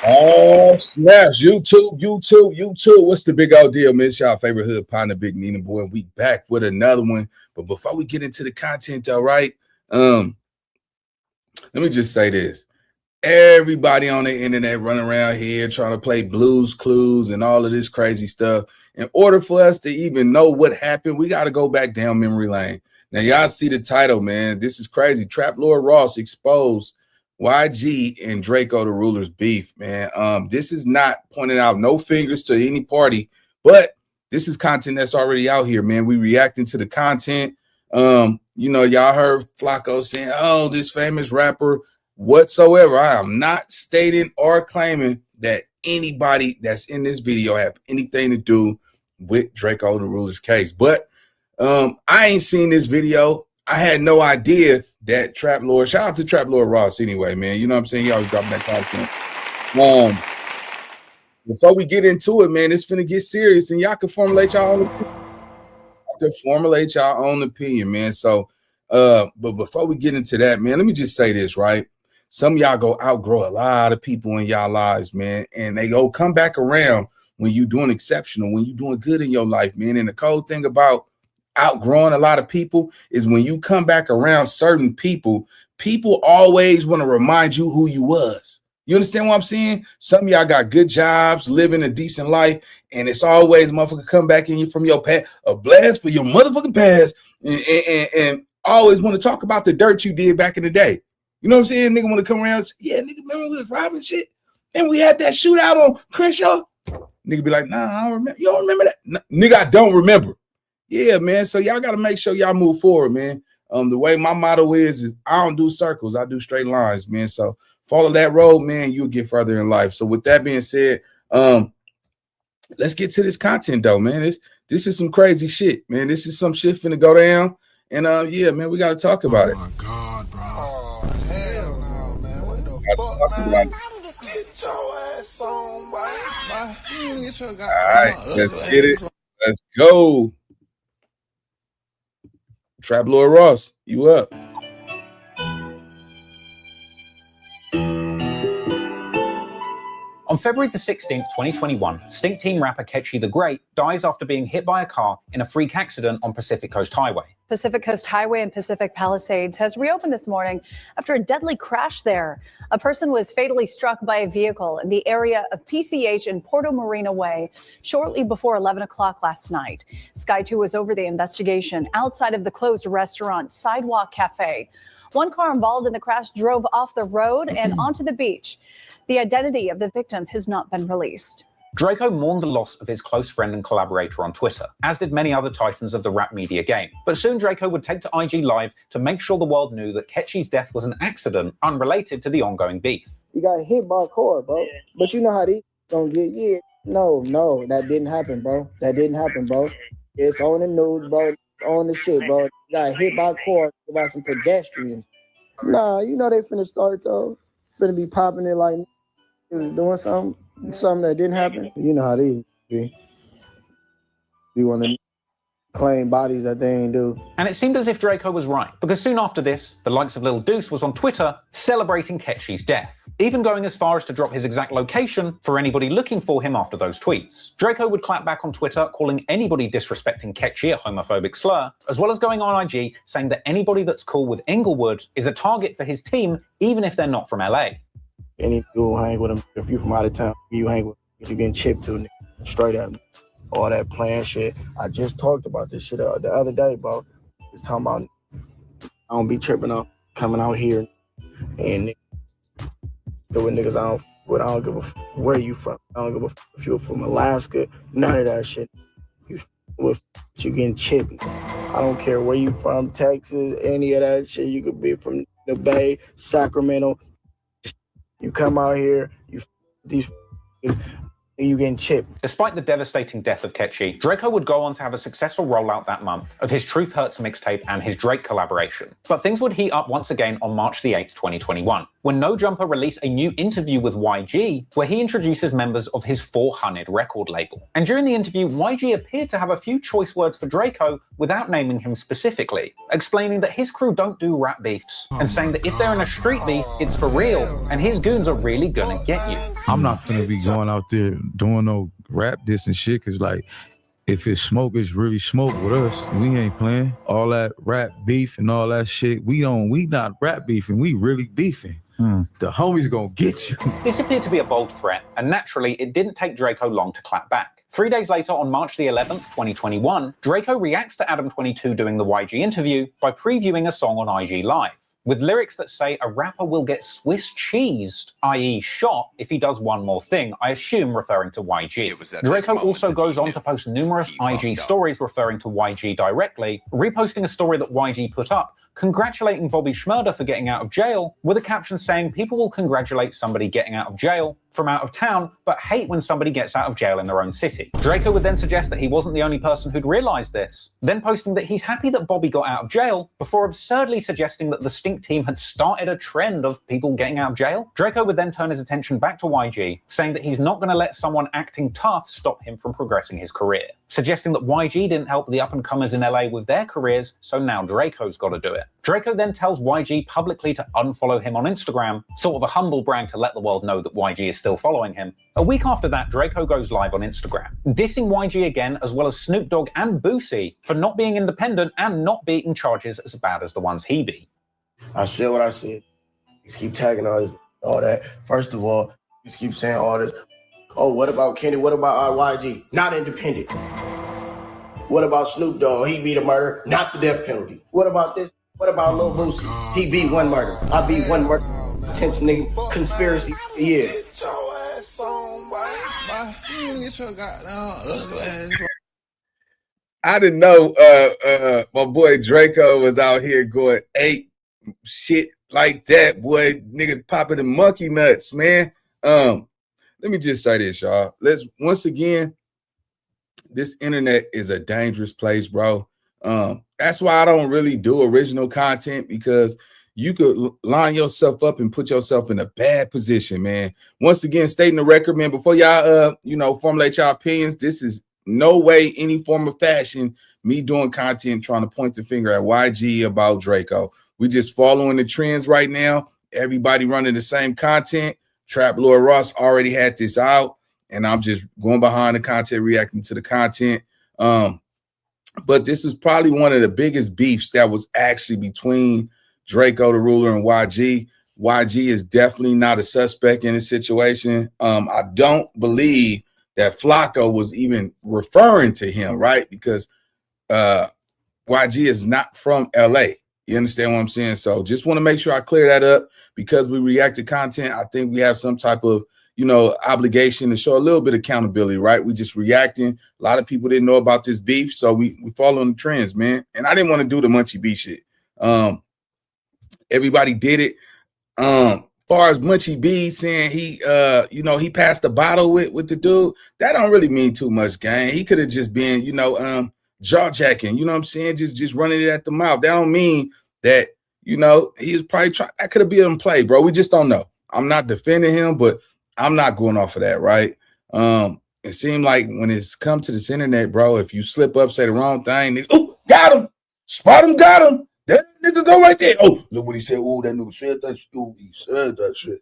Oh, snaps. YouTube. What's the big old deal, man? It's y'all favorite hood partner, Big Nina Boy. And we back with another one. But before we get into the content, all right, let me just say this. Everybody on the internet running around here trying to play Blues Clues and all of this crazy stuff. In order for us to even know what happened, we got to go back down memory lane. Now, y'all see the title, man. This is crazy. Trap Lord Ross exposed YG and Drakeo the Ruler's beef, man. This is not pointing out no fingers to any party, but this is content that's already out here, man. We reacting to the content. You know, y'all heard Flacco saying, oh, this famous rapper whatsoever. I am not stating or claiming that anybody that's in this video have anything to do with Drakeo the Ruler's case. But I ain't seen this video. I had no idea that Trap Lord, shout out to Trap Lord Ross anyway, man. You know what I'm saying? He always dropping that content. Before we get into it, man, it's finna get serious, and y'all can formulate y'all own opinion. Man. So but before we get into that, man, let me just say this, right? Some of y'all go outgrow a lot of people in y'all lives, man, and they go come back around when you doing exceptional, when you doing good in your life, man. And the cold thing about outgrowing a lot of people is when you come back around certain people, people always want to remind you who you was. You understand what I'm saying? Some of y'all got good jobs, living a decent life, and it's always motherfucker come back in you from your past, a blast for your motherfucking past, and always want to talk about the dirt you did back in the day. You know what I'm saying? Nigga want to come around and say, yeah, nigga, remember we was robbing shit? And we had that shootout on Crenshaw? Nigga be like, nah, I don't remember. You don't remember that? No, nigga, I don't remember. Yeah, man. So y'all got to make sure y'all move forward, man. The way my motto is I don't do circles. I do straight lines, man. So follow that road, man. You'll get further in life. So with that being said, let's get to this content, though, man. This is some crazy shit, man. This is some shit finna go down. And, yeah, man, we got to talk about it. Oh, my God, bro. Oh, hell no, man. What the fuck, man? Get your ass on, boy. All right, let's get it. Let's go. Trap Lord Ross, you up? On February the 16th, 2021, Stink Team rapper Ketchy the Great dies after being hit by a car in a freak accident on Pacific Coast Highway. Pacific Coast Highway in Pacific Palisades has reopened this morning after a deadly crash there. A person was fatally struck by a vehicle in the area of PCH and Porto Marina Way shortly before 11 o'clock last night. Sky 2 was over the investigation outside of the closed restaurant Sidewalk Cafe. One car involved in the crash drove off the road and onto the beach. The identity of the victim has not been released. Drakeo mourned the loss of his close friend and collaborator on Twitter, as did many other titans of the rap media game. But soon Drakeo would take to IG Live to make sure the world knew that Ketchy's death was an accident unrelated to the ongoing beef. You got hit by a car, bro. Yeah. But you know how these don't get, yeah. No, that didn't happen, bro. That didn't happen, bro. It's on the news, bro. It's on the shit, bro. You got hit by a car by some pedestrians. Nah, you know they finna start, though. Finna be popping it like doing something that didn't happen. You know how they be. You want to claim bodies that they ain't do. And it seemed as if Drakeo was right, because soon after this, the likes of Lil Deuce was on Twitter celebrating Ketchy's death, even going as far as to drop his exact location for anybody looking for him after those tweets. Drakeo would clap back on Twitter, calling anybody disrespecting Ketchy a homophobic slur, as well as going on IG saying that anybody that's cool with Ingleweird is a target for his team, even if they're not from LA. Any dude hang with him, if you from out of town, you hang with him, you getting chipped to, straight at me. All that playing shit. I just talked about this shit the other day, bro. Just talking about I don't be tripping up coming out here and doing niggas I don't give a where you from. I don't give a if you're from Alaska. None of that shit. You getting chipped. I don't care where you from, Texas, any of that shit. You could be from the Bay, Sacramento. You come out here, you getting chipped. Despite the devastating death of Ketchy, Drakeo would go on to have a successful rollout that month of his Truth Hurts mixtape and his Drake collaboration. But things would heat up once again on March the 8th, 2021, when No Jumper released a new interview with YG, where he introduces members of his 400 record label. And during the interview, YG appeared to have a few choice words for Drakeo without naming him specifically, explaining that his crew don't do rap beefs, and saying that if they're in a street beef, it's for real, and his goons are really gonna get you. I'm not gonna be going out there doing no rap diss and shit, cause like if it's smoke, it's really smoke with us. We ain't playing all that rap beef and all that shit. We not rap beefing, we really beefing. The homies gonna get you. This appeared to be a bold threat, and naturally it didn't take Drakeo long to clap back. 3 days later, on March the 11th, 2021, Drakeo reacts to Adam22 doing the YG interview by previewing a song on IG Live, with lyrics that say a rapper will get Swiss cheesed, i.e. shot, if he does one more thing, I assume referring to YG. Drakeo also goes on to post numerous IG stories referring to YG directly, reposting a story that YG put up, congratulating Bobby Shmurda for getting out of jail, with a caption saying people will congratulate somebody getting out of jail from out of town, but hate when somebody gets out of jail in their own city. Drakeo would then suggest that he wasn't the only person who'd realized this, then posting that he's happy that Bobby got out of jail, before absurdly suggesting that the Stink team had started a trend of people getting out of jail. Drakeo would then turn his attention back to YG, saying that he's not going to let someone acting tough stop him from progressing his career, suggesting that YG didn't help the up-and-comers in LA with their careers, so now Drakeo's got to do it. Drakeo then tells YG publicly to unfollow him on Instagram, sort of a humble brag to let the world know that YG is still following him. A week after that, Drakeo goes live on Instagram, dissing YG again, as well as Snoop Dogg and Boosie for not being independent and not beating charges as bad as the ones he beat. I said what I said. Just keep tagging all that. First of all, just keep saying all this. Oh, what about Kenny? What about YG? Not independent. What about Snoop Dogg? He beat a murder, not the death penalty. What about this? What about Lil Boosie? He beat one murder. I beat one murder. Attention, nigga. Conspiracy. Yeah. Get your ass on, boy. You get your goddamn ugly ass on. I didn't know my boy Drakeo was out here going ape shit like that, boy. Nigga popping the monkey nuts, man. Let me just say this, y'all. Once again, this internet is a dangerous place, bro. That's why I don't really do original content, because you could line yourself up and put yourself in a bad position, man. Once again, stating the record, man, before y'all, formulate y'all opinions, this is no way, any form of fashion, me doing content trying to point the finger at YG about Drakeo. We just following the trends right now. Everybody running the same content. Trap Lord Ross already had this out, and I'm just going behind the content, reacting to the content. But this was probably one of the biggest beefs that was actually between Drakeo the Ruler and YG. YG is definitely not a suspect in this situation. I don't believe that Flacco was even referring to him, right? Because YG is not from LA. You understand what I'm saying? So just want to make sure I clear that up, because we react to content. I think we have some type of, obligation to show a little bit of accountability, right? We just reacting. A lot of people didn't know about this beef, so we following the trends, man. And I didn't want to do the Munchie B shit. Everybody did it. Far as Munchie B saying he passed the bottle with the dude, that don't really mean too much, gang. He could have just been, jaw jacking, you know what I'm saying? Just running it at the mouth. That don't mean that, he was probably trying. That could have been in play, bro. We just don't know. I'm not defending him, but I'm not going off of that, right? And it seemed like when it's come to this internet, bro, if you slip up, say the wrong thing, oh, got him, spot him, got him. That nigga go right there. Oh, look what he said. Oh, that nigga said that shit. Ooh, he said that shit.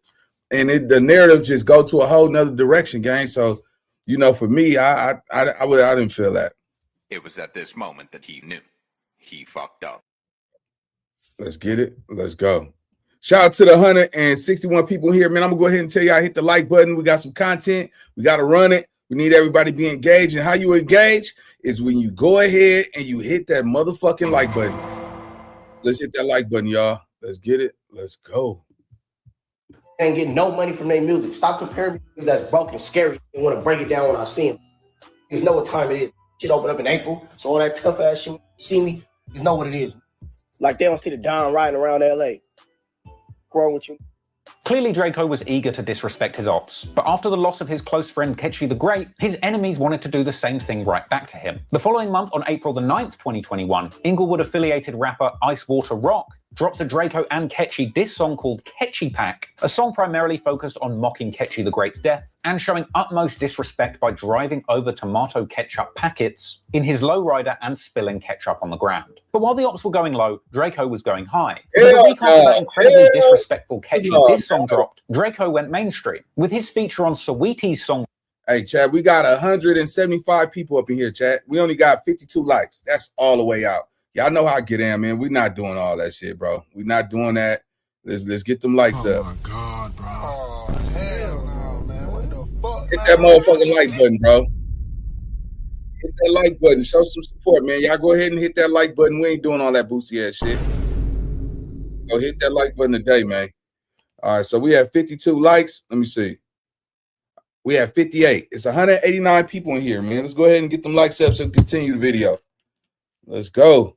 And the narrative just go to a whole nother direction, gang. So, you know, for me, I didn't feel that. It was at this moment that he knew he fucked up. Let's get it. Let's go. Shout out to the 161 people here, man. I'm gonna go ahead and tell y'all, hit the like button. We got some content. We got to run it. We need everybody to be engaged. And how you engage is when you go ahead and you hit that motherfucking like button. Let's hit that like button, y'all. Let's get it. Let's go. And get no money from their music. Stop comparing music that's broke and scary and want to break it down when I see them. You know what time it is. Shit open up in April, so all that tough ass shit, see me, you know what it is. Like they don't see the Don riding around LA. What's wrong with you? Clearly, Drakeo was eager to disrespect his ops, but after the loss of his close friend Ketchy the Great, his enemies wanted to do the same thing right back to him. The following month, on April the 9th, 2021, Inglewood-affiliated rapper Ice Water Rock drops a Drakeo and Ketchy diss song called Ketchy Pack, a song primarily focused on mocking Ketchy the Great's death and showing utmost disrespect by driving over tomato ketchup packets in his lowrider and spilling ketchup on the ground. But while the ops were going low, Drakeo was going high. But a week after that incredibly disrespectful Ketchy diss song dropped, Drakeo went mainstream with his feature on Saweetie's song. Hey, Chad, we got 175 people up in here, Chad. We only got 52 likes. That's all the way out. Y'all know how I get in, man. We're not doing all that shit, bro. We're not doing that. Let's get them likes up. Oh my God, bro. Oh, hell no, man. What the fuck? Hit that motherfucking like button, bro. Hit that like button. Show some support, man. Y'all go ahead and hit that like button. We ain't doing all that boosie ass shit. Go hit that like button today, man. All right, so we have 52 likes. Let me see. We have 58. It's 189 people in here, man. Let's go ahead and get them likes up so we can continue the video. Let's go.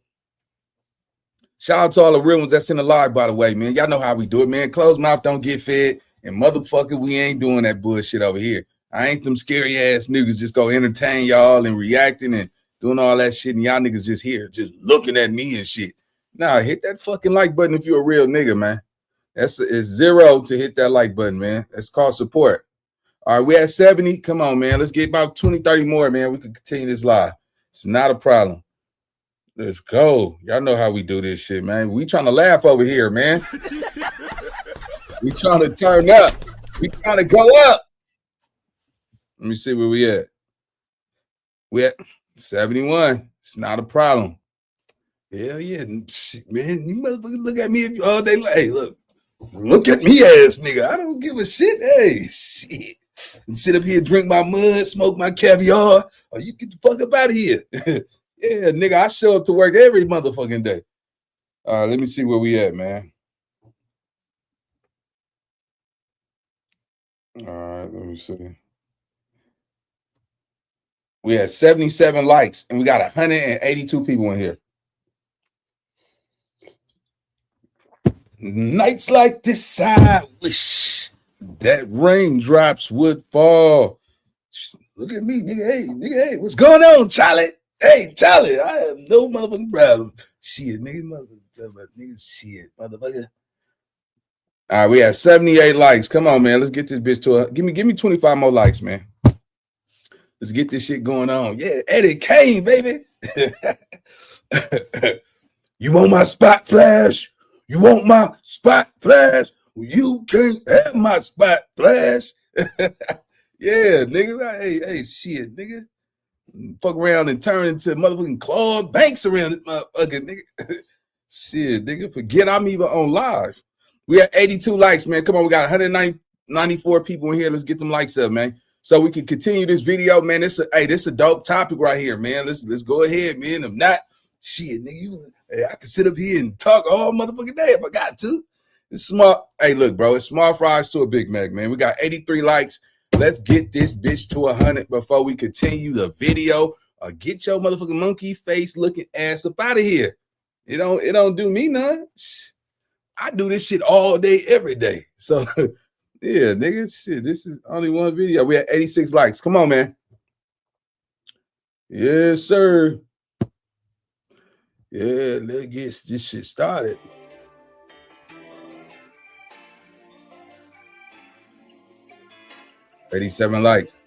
Shout out to all the real ones that's in the live, by the way, man. Y'all know how we do it, man. Closed mouth don't get fed. And motherfucker, we ain't doing that bullshit over here. I ain't them scary ass niggas just go entertain y'all and reacting and doing all that shit. And y'all niggas just here, just looking at me and shit. Nah, hit that fucking like button if you're a real nigga, man. It's 0 to hit that like button, man. That's called support. All right, we at 70. Come on, man. Let's get about 20, 30 more, man. We can continue this live. It's not a problem. Let's go. Y'all know how we do this shit, man. We trying to laugh over here, man. We trying to turn up. We trying to go up. Let me see where we at. We at 71. It's not a problem. Hell yeah. Shit, man, you motherfucker look at me if you all day. Hey, look at me, ass nigga. I don't give a shit. Hey, shit. And sit up here, drink my mud, smoke my caviar, or you get the fuck up out of here. Yeah, nigga, I show up to work every motherfucking day. All right, let me see where we at, man. All right, let me see. We had 77 likes, and we got 182 people in here. Nights like this, I wish that raindrops would fall. Look at me, nigga. Hey, what's going on, Charlie? Hey, Charlie, I have no motherfucking problem. Shit, nigga, motherfucker. All right, we have 78 likes. Come on, man. Let's get this bitch to give me 25 more likes, man. Let's get this shit going on. Yeah, Eddie Kane, baby. You want my spot flash? You want my spot flash? Well, you can't have my spot flash. Yeah, nigga. Hey, shit, nigga. Fuck around and turn into motherfucking Claude Banks around this motherfucker, nigga. Shit, nigga. Forget I'm even on live. We have 82 likes, man. Come on, we got 194 people in here. Let's get them likes up, man. So we can continue this video, man. This a dope topic right here, man. Let's go ahead, man. If not, shit, nigga, I can sit up here and talk all motherfucking day if I got to. It's small. Hey, look, bro, it's small fries to a Big Mac, man. We got 83 likes. Let's get this bitch to 100 before we continue the video. Get your motherfucking monkey face looking ass up out of here. It don't do me none. I do this shit all day, every day. So, yeah, nigga, shit, this is only one video. We had 86 likes. Come on, man. Yes, sir. Yeah, let's get this shit started. $87 likes.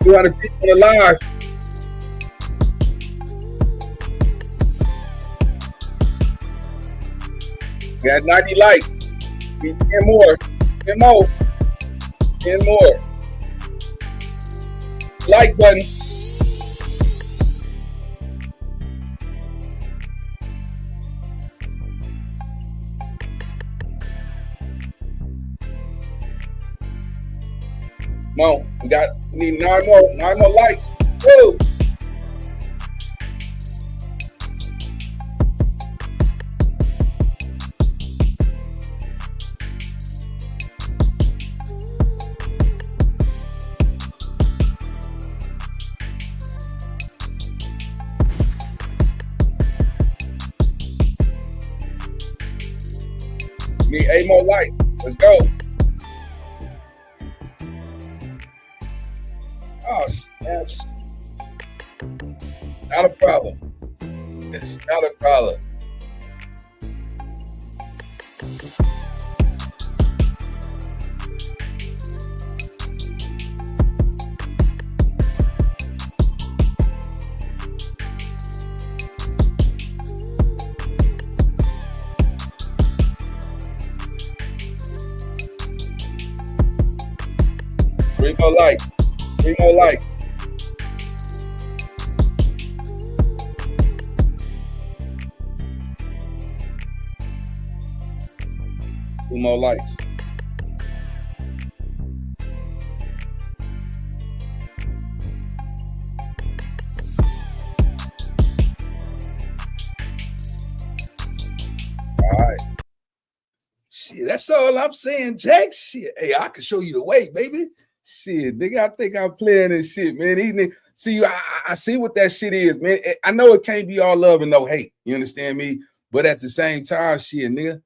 200 people alive. We got 90 likes. We 10 more. 10 more. 10 more. Like button. No, we need 9 more likes. Woo! Need 8 more likes. Let's go. Oh, snaps. Not a problem. It's not a problem. Three more likes. 3 more likes. Two more likes. All right. Shit, that's all I'm saying, Jack. Shit, hey, I can show you the way, baby. Shit, nigga, I think I'm playing this shit, man. See, I see what that shit is, man. I know it can't be all love and no hate. You understand me? But at the same time, shit, nigga,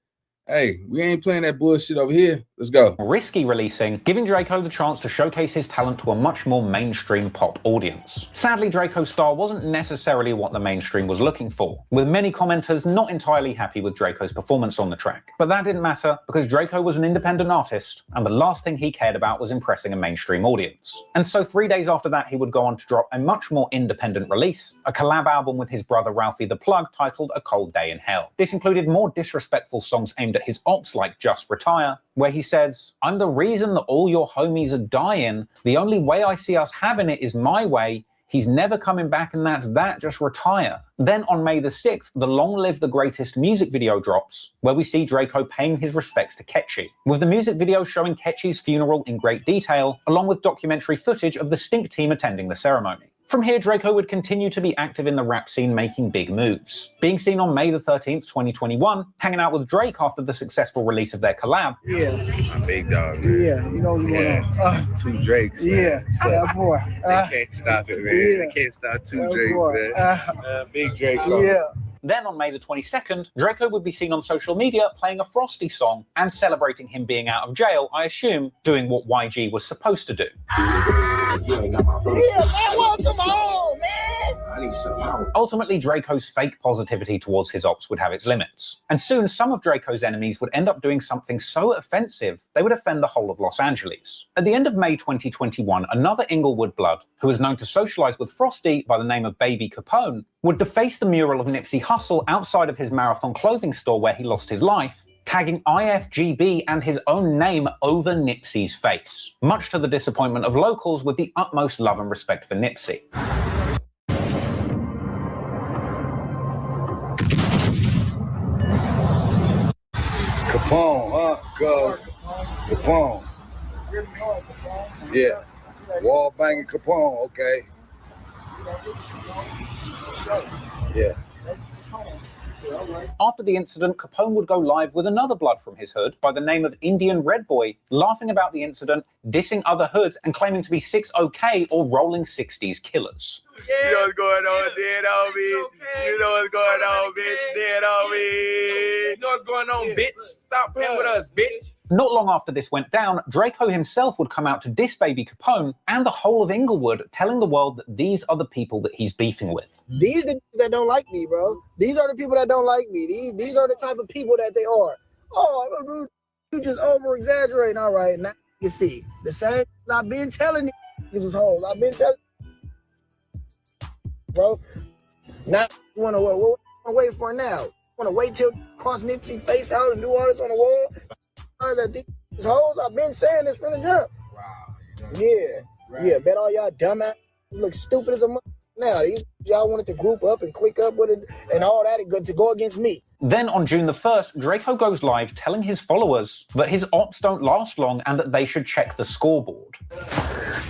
hey, we ain't playing that bullshit over here. Let's go. Risky releasing, giving Drakeo the chance to showcase his talent to a much more mainstream pop audience. Sadly, Drakeo's style wasn't necessarily what the mainstream was looking for, with many commenters not entirely happy with Drakeo's performance on the track. But that didn't matter, because Drakeo was an independent artist, and the last thing he cared about was impressing a mainstream audience. And so 3 days after that, he would go on to drop a much more independent release, a collab album with his brother Ralphie the Plug titled A Cold Day in Hell. This included more disrespectful songs aimed at his ops like Just Retire, where he says, "I'm the reason that all your homies are dying. The only way I see us having it is my way. He's never coming back and that's that, just retire." Then on May the 6th, the Long Live the Greatest music video drops, where we see Drakeo paying his respects to Ketchy, with the music video showing Ketchy's funeral in great detail, along with documentary footage of the Stink team attending the ceremony. From here, Drakeo would continue to be active in the rap scene, making big moves. Being seen on May the 13th, 2021, hanging out with Drake after the successful release of their collab. Yeah. My big dog, man. Yeah, you know what's going on. Two Drakes, man. Yeah, boy. They can't stop it, man. They can't stop two Drakes, man. Big Drakes. Yeah. Then on May the 22nd, Drakeo would be seen on social media playing a Frosty song and celebrating him being out of jail, I assume, doing what YG was supposed to do. Yeah, man, welcome home, man. I need some help. Ultimately, Drakeo's fake positivity towards his ops would have its limits. And soon, some of Drakeo's enemies would end up doing something so offensive, they would offend the whole of Los Angeles. At the end of May 2021, another Inglewood blood, who was known to socialize with Frosty by the name of Baby Capone, would deface the mural of Nipsey Hussle outside of his Marathon clothing store where he lost his life, tagging IFGB and his own name over Nipsey's face, much to the disappointment of locals with the utmost love and respect for Nipsey. Capone, huh? Go. Capone. Yeah. Wall banging Capone, okay. Yeah. After the incident, Capone would go live with another blood from his hood by the name of Indian Red Boy, laughing about the incident, dissing other hoods, and claiming to be 6OK or rolling 60s killers. Yeah. You know what's going on, dead on me. Okay. You know what's going on, bitch, dead on me. You know what's going on, bitch. Stop playing with us, bitch. Not long after this went down, Drakeo himself would come out to diss Baby Capone and the whole of Inglewood, telling the world that these are the people that he's beefing with. These are the people that don't like me, bro. These are the people that don't like me. These are the type of people that they are. Oh, you just over-exaggerating. All right, now you see. The same I've been telling you niggas was hoes. I've been telling bro. Now you wanna what you wanna wait for now? You wanna wait till cross Nipsey face out and do all this on the wall? These hoes, I've been saying this from the jump. Wow. Yeah, bet all y'all dumbass look stupid as a mother. Now these y'all wanted to group up and click up with it and all that to go against me. Then on June the 1st, Drakeo goes live telling his followers that his ops don't last long and that they should check the scoreboard.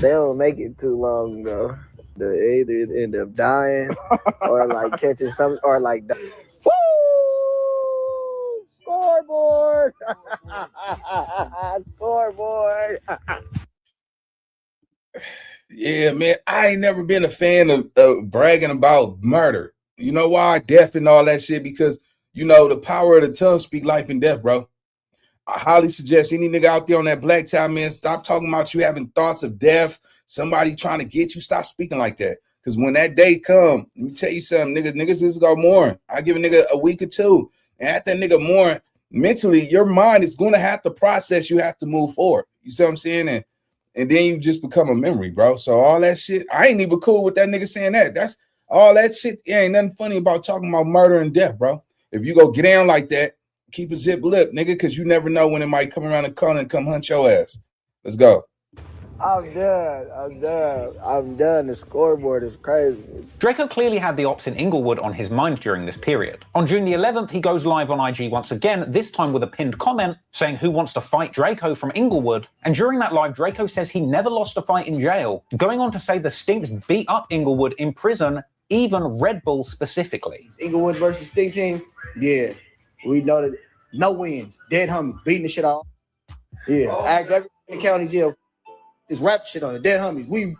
They don't make it too long though. They either end up dying or like catching some or like woo! Scoreboard! Scoreboard! Yeah, man, I ain't never been a fan of bragging about murder. You know why? Death and all that shit, because, you know, the power of the tongue speak life and death, bro. I highly suggest any nigga out there on that black time, man, stop talking about you having thoughts of death, somebody trying to get you. Stop speaking like that. Because when that day come, let me tell you something, niggas just go mourn. I give a nigga a week or two. And after that nigga mourn, mentally, your mind is going to have to process. You have to move forward. You see what I'm saying? And then you just become a memory, bro. So all that shit, I ain't even cool with that nigga saying that. That's all that shit. It ain't nothing funny about talking about murder and death, bro. If you go get down like that, keep a zip lip, nigga, because you never know when it might come around the corner and come hunt your ass. Let's go. I'm done. The scoreboard is crazy. Drakeo clearly had the ops in Inglewood on his mind during this period. On June the 11th, he goes live on IG once again, this time with a pinned comment saying who wants to fight Drakeo from Inglewood. And during that live, Drakeo says he never lost a fight in jail, going on to say the Stinks beat up Inglewood in prison, even Red Bull specifically. Inglewood versus Stink Team, yeah, we know that no wins, dead homies, beating the shit out. Yeah, ask everyone in the county jail. This rap shit on the dead homies.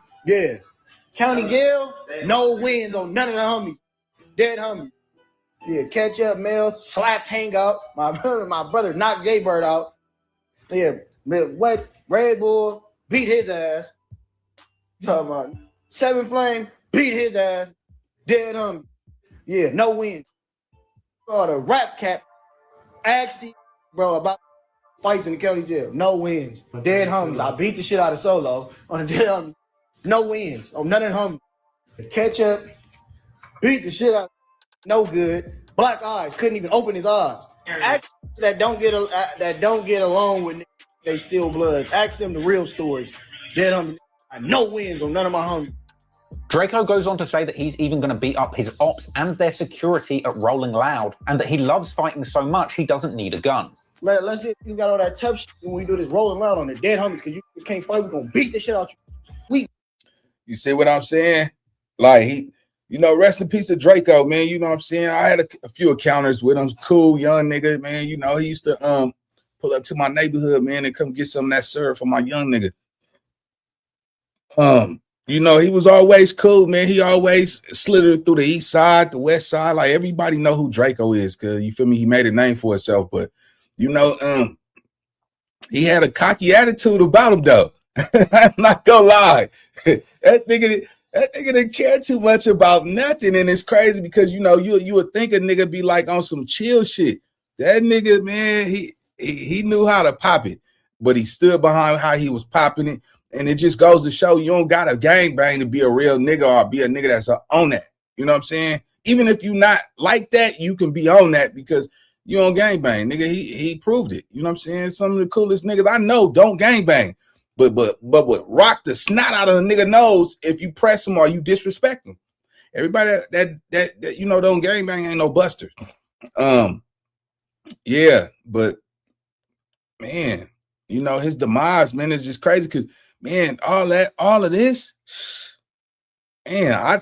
County jail, no wins on none of the homies. Dead homies. Yeah, catch up, Mills, slapped, hang out. My brother knocked Jay Bird out. Yeah, what? Red Bull beat his ass. Talking about Seven Flame beat his ass. Dead homie. Yeah, no wins. Oh, the rap cap asked the bro about fights in the county jail. No wins. Dead homies. I beat the shit out of Solo on the dead homies. No wins. On none of the homies. Ketchup beat the shit out. No good. Black eyes. Couldn't even open his eyes. Ask that don't get along with they steal bloods. Ask them the real stories. Dead homies. No wins on none of my homies. Drakeo goes on to say that he's even going to beat up his ops and their security at Rolling Loud, and that he loves fighting so much he doesn't need a gun. Let's see if you got all that tough shit when we do this Rolling Loud on the dead homies, because you just can't fight. We're going to beat the shit out you. You see what I'm saying? Like, you know, rest in peace to Drakeo, man. You know what I'm saying? I had a few encounters with him. Cool, young nigga, man. You know, he used to pull up to my neighborhood, man, and come get some of that syrup for my young nigga. You know, he was always cool, man. He always slithered through the east side, the west side. Like, everybody know who Drakeo is, because, you feel me, he made a name for himself. But, you know, he had a cocky attitude about him, though. I'm not gonna lie. That nigga didn't care too much about nothing, and it's crazy because, you know, you would think a nigga be like on some chill shit. That nigga, man, he knew how to pop it, but he stood behind how he was popping it. And it just goes to show you don't got a gangbang to be a real nigga or be a nigga that's on that. You know what I'm saying? Even if you not like that, you can be on that because you don't gangbang. Nigga, he proved it. You know what I'm saying? Some of the coolest niggas I know don't gangbang. But what rock the snot out of a nigga nose if you press him or you disrespect him. Everybody that you know don't gangbang ain't no buster. Yeah, but man, you know, his demise, man, is just crazy because, man, all of this, man, I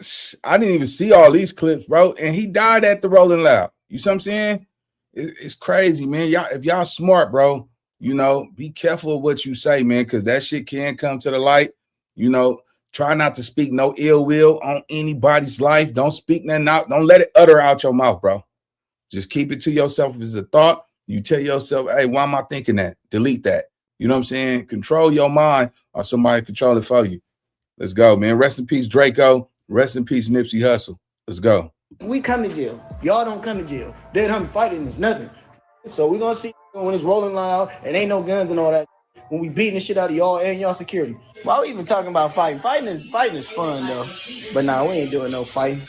didn't even see all these clips, bro. And he died at the Rolling Loud. You see what I'm saying? It's crazy, man. Y'all, if y'all smart, bro, you know, be careful of what you say, man, because that shit can come to the light. You know, try not to speak no ill will on anybody's life. Don't speak nothing out. Don't let it utter out your mouth, bro. Just keep it to yourself as a thought. You tell yourself, hey, why am I thinking that? Delete that. You know what I'm saying? Control your mind or somebody control it for you. Let's go, man. Rest in peace, Drakeo. Rest in peace, Nipsey Hussle. Let's go. We come to jail. Y'all don't come to jail. Dead homie fighting is nothing. So we're going to see when it's Rolling Loud and ain't no guns and all that. when we beating the shit out of y'all and y'all security. Why we even talking about fighting? Fighting is fun though. But nah, we ain't doing no fighting.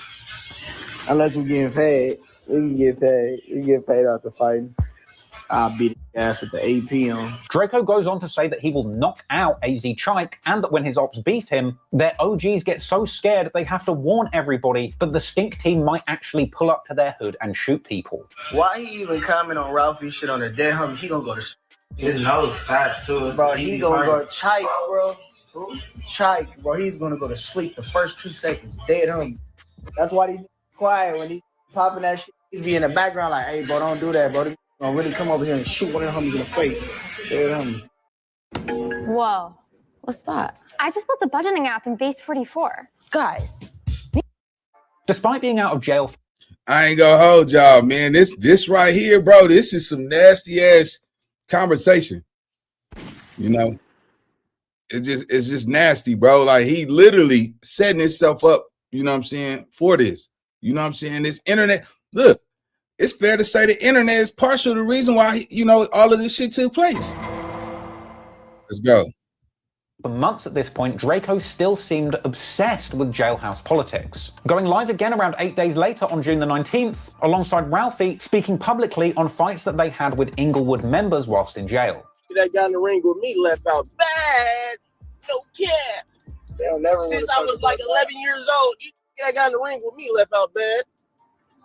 Unless we getting paid. We can get paid. We get paid after fighting. I'll beat his ass with the AP on. Draco goes on to say that he will knock out AZ Chike, and that when his ops beef him, their OGs get so scared they have to warn everybody that the stink team might actually pull up to their hood and shoot people. Why he even comment on Ralphie's shit on the dead homie? He gonna go to his nose fat too. Bro, he gonna go Chike, bro. Chike, bro. He's gonna go to sleep the first 2 seconds. Dead homie. That's why he's quiet when he popping that shit. He's be in the background like, hey, bro, don't do that, bro. Gonna really come over here and shoot one of them homies in the face. Dead homie. Whoa. What's that? I just built a budgeting app in Base 44. Guys. Despite being out of jail, I ain't gonna hold y'all, man. This right here, bro, this is some nasty ass conversation. You know, it's just nasty, bro. Like, he literally setting himself up, you know what I'm saying, for this. You know what I'm saying? This internet, look, it's fair to say the internet is partial to the reason why, you know, all of this shit took place. Let's go. For months at this point, Draco still seemed obsessed with jailhouse politics, going live again around 8 days later on June the 19th, alongside Ralphie, speaking publicly on fights that they had with Ingleweird members whilst in jail. That guy in the ring with me left out bad, no cap. Since I was like 11 years old, that guy in the ring with me left out bad.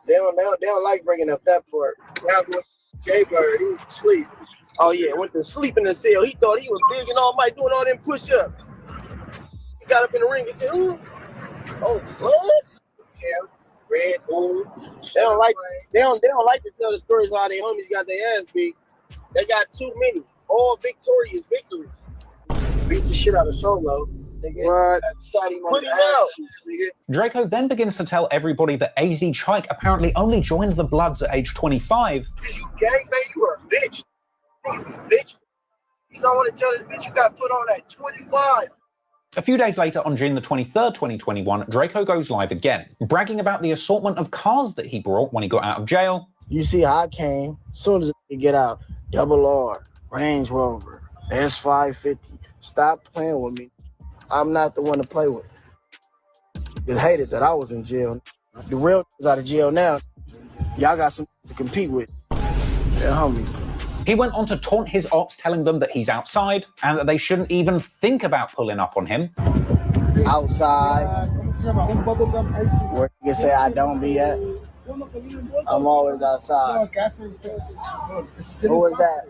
They don't like bringing up that part. Jay-Bird, he was asleep. Oh yeah, went to sleep in the cell. He thought he was big and all might doing all them push-ups. He got up in the ring and said, ooh, oh, what? Yeah, Red Bull. They don't like to tell the stories how their homies got their ass beat. They got too many. All victorious victories. Beat the shit out of Solo. What? Put him out. Draco then begins to tell everybody that AZ Chike apparently only joined the Bloods at age 25. You gangbang, you a bitch. Bitch. You don't want to tell this bitch you got put on at 25. A few days later, on June the 23rd, 2021, Draco goes live again, bragging about the assortment of cars that he brought when he got out of jail. You see how I came, as soon as I get out, Double R, Range Rover, S550. Stop playing with me. I'm not the one to play with. Just hated that I was in jail. The real is out of jail now. Y'all got some to compete with. Yeah, homie. He went on to taunt his ops, telling them that he's outside and that they shouldn't even think about pulling up on him. Outside. Where you say I don't be at. I'm always outside. Who was that?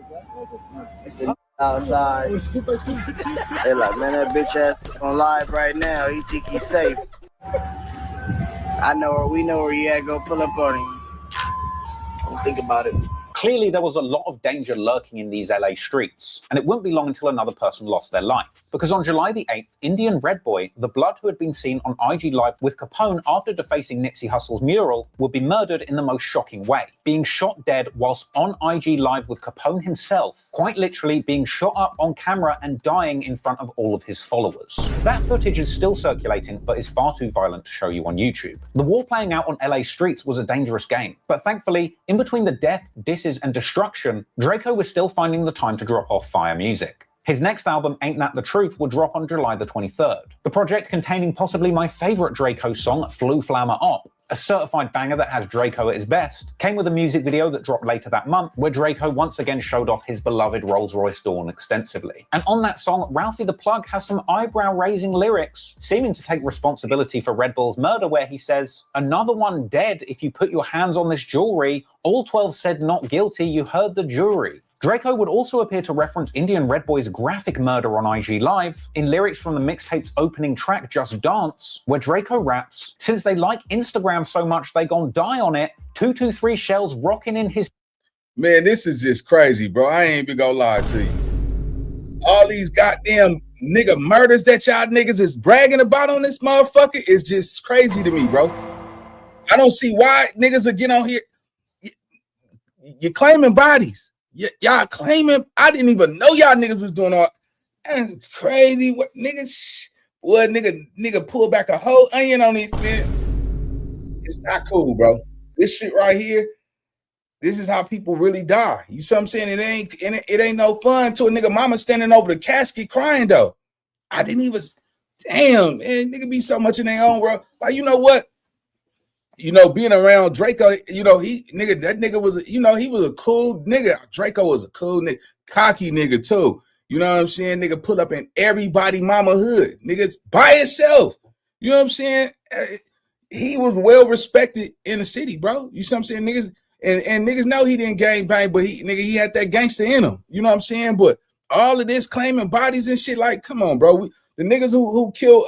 It's outside. They like, man, that bitch ass on live right now. He think he's safe. We know where he at. Go pull up on him. Don't think about it. Clearly, there was a lot of danger lurking in these LA streets, and it wouldn't be long until another person lost their life. Because on July the 8th, Indian Red Boy, the Blood who had been seen on IG Live with Capone after defacing Nipsey Hussle's Mural, would be murdered in the most shocking way, being shot dead whilst on IG Live with Capone himself, quite literally being shot up on camera and dying in front of all of his followers. That footage is still circulating, but is far too violent to show you on YouTube. The war playing out on LA streets was a dangerous game, but thankfully, in between the death, disses, and destruction, Draco was still finding the time to drop off fire music. His next album, Ain't That the Truth, will drop on July the 23rd. The project, containing possibly my favorite Draco song, Flu Flammer Op, a certified banger that has Draco at his best, came with a music video that dropped later that month, where Draco once again showed off his beloved Rolls-Royce Dawn extensively. And on that song, Ralphie the Plug has some eyebrow-raising lyrics, seeming to take responsibility for Red Bull's murder, where he says, "Another one dead if you put your hands on this jewelry. All 12 said not guilty, you heard the jury." Draco would also appear to reference Indian Red Boy's graphic murder on IG Live in lyrics from the mixtape's opening track, Just Dance, where Draco raps, "Since they like Instagram so much they gon' die on it, 223 shells rocking in his..." Man, this is just crazy, bro. I ain't even gonna lie to you. All these goddamn nigga murders that y'all niggas is bragging about on this motherfucker is just crazy to me, bro. I don't see why niggas will get on here. You're claiming bodies. Y'all claiming, I didn't even know y'all niggas was doing all and crazy. What niggas? What nigga pull back a whole onion on these men? It's not cool, bro. This shit right here, this is how people really die. You see what I'm saying? It ain't no fun to a nigga mama standing over the casket crying though. I didn't even, damn, man, nigga be so much in their own world. Like, you know what? You know, being around Draco, you know, that nigga was, you know, he was a cool nigga. Draco was a cool nigga, cocky nigga too. You know what I'm saying? Nigga put up in everybody mama hood. Niggas by himself. You know what I'm saying? He was well respected in the city, bro. You see what I'm saying? Niggas and niggas know he didn't gang bang, but he had that gangster in him. You know what I'm saying? But all of this claiming bodies and shit, like, come on, bro. The niggas who killed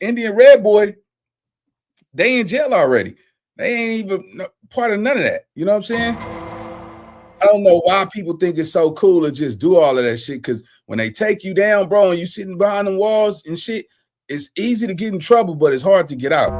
Indian Red Boy, they in jail already. They ain't even part of none of that. You know what I'm saying? I don't know why people think it's so cool to just do all of that shit. Because when they take you down, bro, and you sitting behind them walls and shit, it's easy to get in trouble, but it's hard to get out.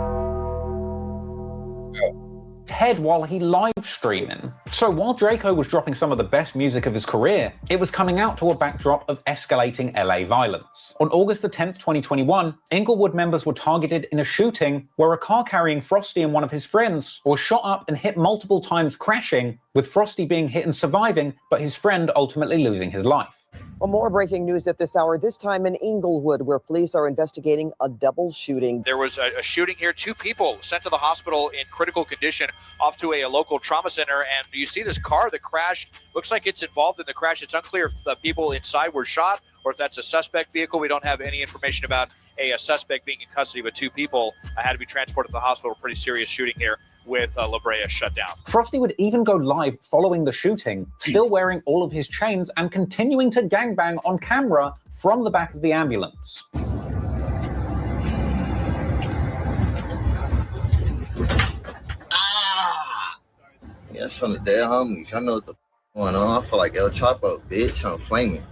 Head while he live streaming. So while Drakeo was dropping some of the best music of his career, it was coming out to a backdrop of escalating LA violence. On August the 10th, 2021, Inglewood members were targeted in a shooting where a car carrying Frosty and one of his friends was shot up and hit multiple times, crashing, with Frosty being hit and surviving, but his friend ultimately losing his life. Well, more breaking news at this hour, this time in Inglewood, where police are investigating a double shooting. There was a shooting here. 2 people sent to the hospital in critical condition off to a local trauma center. And you see this car that crashed. Looks like it's involved in the crash. It's unclear if the people inside were shot or if that's a suspect vehicle. We don't have any information about a suspect being in custody, but 2 people had to be transported to the hospital. Pretty serious shooting here with La Brea shut down. Frosty would even go live following the shooting, still wearing all of his chains and continuing to gangbang on camera from the back of the ambulance. Yeah, it's from the dead homies. I know what the going on. I feel like El Chapo, bitch. I'm flaming.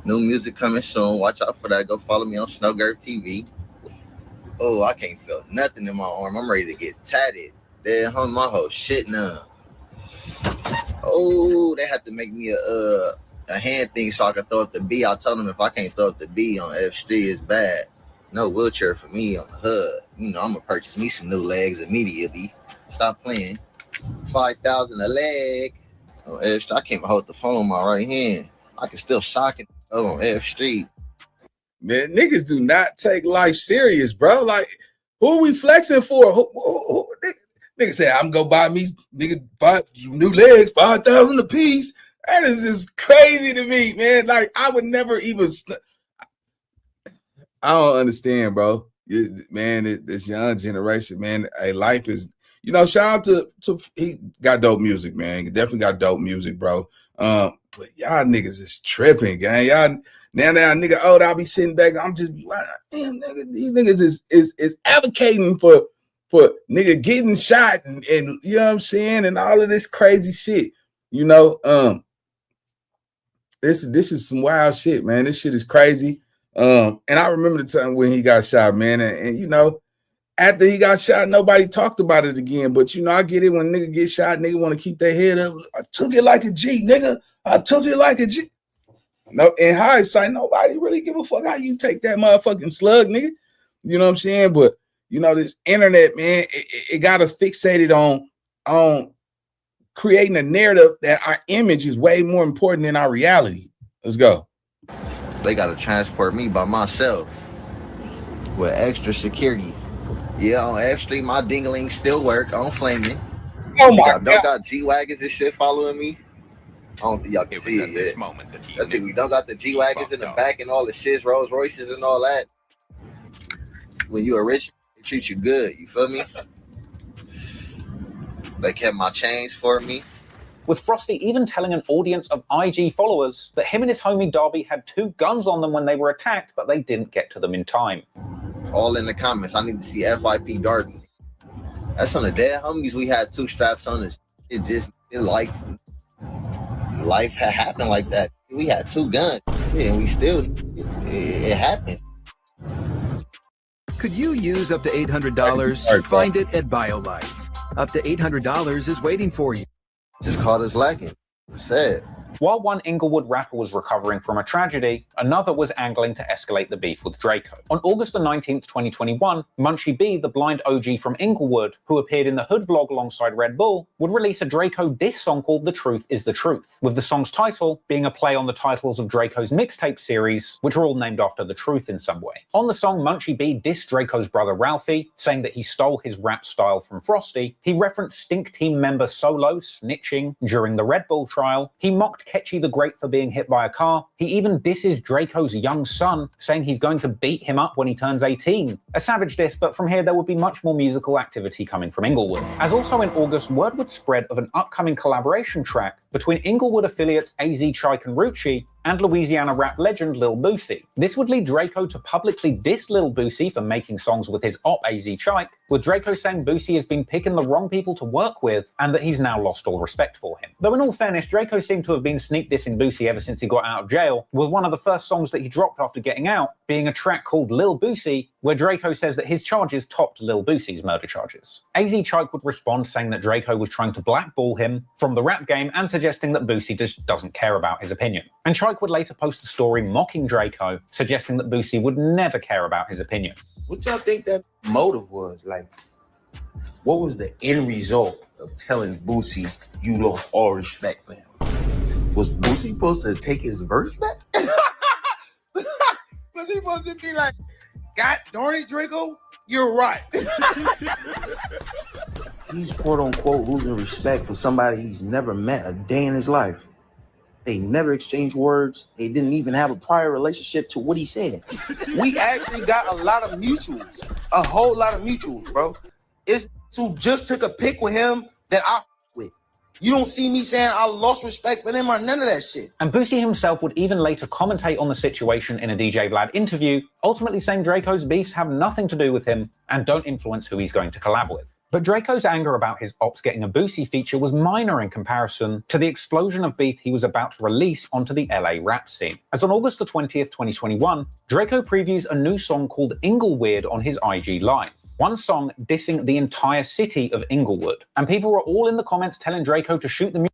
New music coming soon. Watch out for that. Go follow me on Snowgirl TV. Oh, I can't feel nothing in my arm. I'm ready to get tatted. Dead homie, my whole shit numb. Oh, they have to make me a hand thing so I can throw up the B. I told them if I can't throw up the B on F Street, it's bad. No wheelchair for me on the hood. You know, I'm gonna purchase me some new legs immediately. Stop playing. 5,000 a leg on F Street. I can't hold the phone in my right hand. I can still sock it on F Street. Man, niggas do not take life serious, bro. Like, who are we flexing for? Niggas say, I'm gonna buy me new legs, 5,000 a piece. That is just crazy to me, man. Like, I would never even. I don't understand, bro. Man, this young generation, man. Hey, life is, you know. Shout out to he got dope music, man. He definitely got dope music, bro. But y'all niggas is tripping, gang. Y'all now nigga old. I'll be sitting back. I'm just damn nigga. These niggas is advocating for nigga getting shot and you know what I'm saying, and all of this crazy shit. You know, this is some wild shit, man. This shit is crazy. And I remember the time when he got shot, man, and you know, after he got shot, nobody talked about it again. But you know, I get it when nigga get shot, nigga want to keep their head up. I took it like a G, nigga. I took it like a G. No, in hindsight, nobody really give a fuck how you take that motherfucking slug, nigga. You know what I'm saying? But you know, this internet, man, it got us fixated on creating a narrative that our image is way more important than our reality. Let's go. They gotta transport me by myself with extra security. Yeah, on F Street, my dingling still work on flaming. Oh my God. Don't got G-Wagons and shit following me. I don't think y'all can see it yet. I think we don't got the G-Wagons in the back and all the shits, Rolls Royces and all that. When you a rich, they treat you good, you feel me? They kept my chains for me. With Frosty even telling an audience of IG followers that him and his homie Darby had 2 guns on them when they were attacked, but they didn't get to them in time. All in the comments. I need to see FIP Darby. That's on the dead homies. We had 2 straps on us. Life had happened like that. We had 2 guns. Yeah, and we still, it happened. Could you use up to $800? Find it at BioLife. Up to $800 is waiting for you. Just caught us lacking. Sad. While one Inglewood rapper was recovering from a tragedy, another was angling to escalate the beef with Draco. On August the 19th, 2021, Munchie B, the blind OG from Inglewood, who appeared in the Hood vlog alongside Red Bull, would release a Draco diss song called The Truth is the Truth, with the song's title being a play on the titles of Draco's mixtape series, which are all named after the truth in some way. On the song, Munchie B dissed Draco's brother Ralphie, saying that he stole his rap style from Frosty. He referenced Stink Team member Solo snitching during the Red Bull trial. He mocked Ketchy the Great for being hit by a car. He even disses Draco's young son, saying he's going to beat him up when he turns 18. A savage diss, but from here there would be much more musical activity coming from Inglewood. As also in August, word would spread of an upcoming collaboration track between Inglewood affiliates AZ Chike and Rucci and Louisiana rap legend Lil Boosie. This would lead Draco to publicly diss Lil Boosie for making songs with his op AZ Chike, with Draco saying Boosie has been picking the wrong people to work with and that he's now lost all respect for him. Though in all fairness, Draco seemed to have been sneak dissing Boosie ever since he got out of jail, with one of the first songs that he dropped after getting out being a track called Lil Boosie, where Draco says that his charges topped Lil Boosie's murder charges. AZ Chike would respond saying that Draco was trying to blackball him from the rap game and suggesting that Boosie just doesn't care about his opinion. And Chike would later post a story mocking Draco, suggesting that Boosie would never care about his opinion. What y'all think that motive was? Like, what was the end result of telling Boosie you lost all respect for him? Was Boosie supposed to take his verse back? Was he supposed to be like, God darn it, Draco, you're right? He's quote unquote losing respect for somebody he's never met a day in his life. They never exchanged words. They didn't even have a prior relationship to what he said. We actually got a lot of mutuals, a whole lot of mutuals, bro. It's who just took a pic with him that I with. You don't see me saying I lost respect for them or none of that shit. And Boosie himself would even later commentate on the situation in a DJ Vlad interview, ultimately saying Draco's beefs have nothing to do with him and don't influence who he's going to collab with. But Draco's anger about his ops getting a Boosie feature was minor in comparison to the explosion of beef he was about to release onto the LA rap scene. As on August the 20th, 2021, Draco previews a new song called Ingleweird on his IG Live. One song dissing the entire city of Inglewood. And people were all in the comments telling Draco to shoot the music.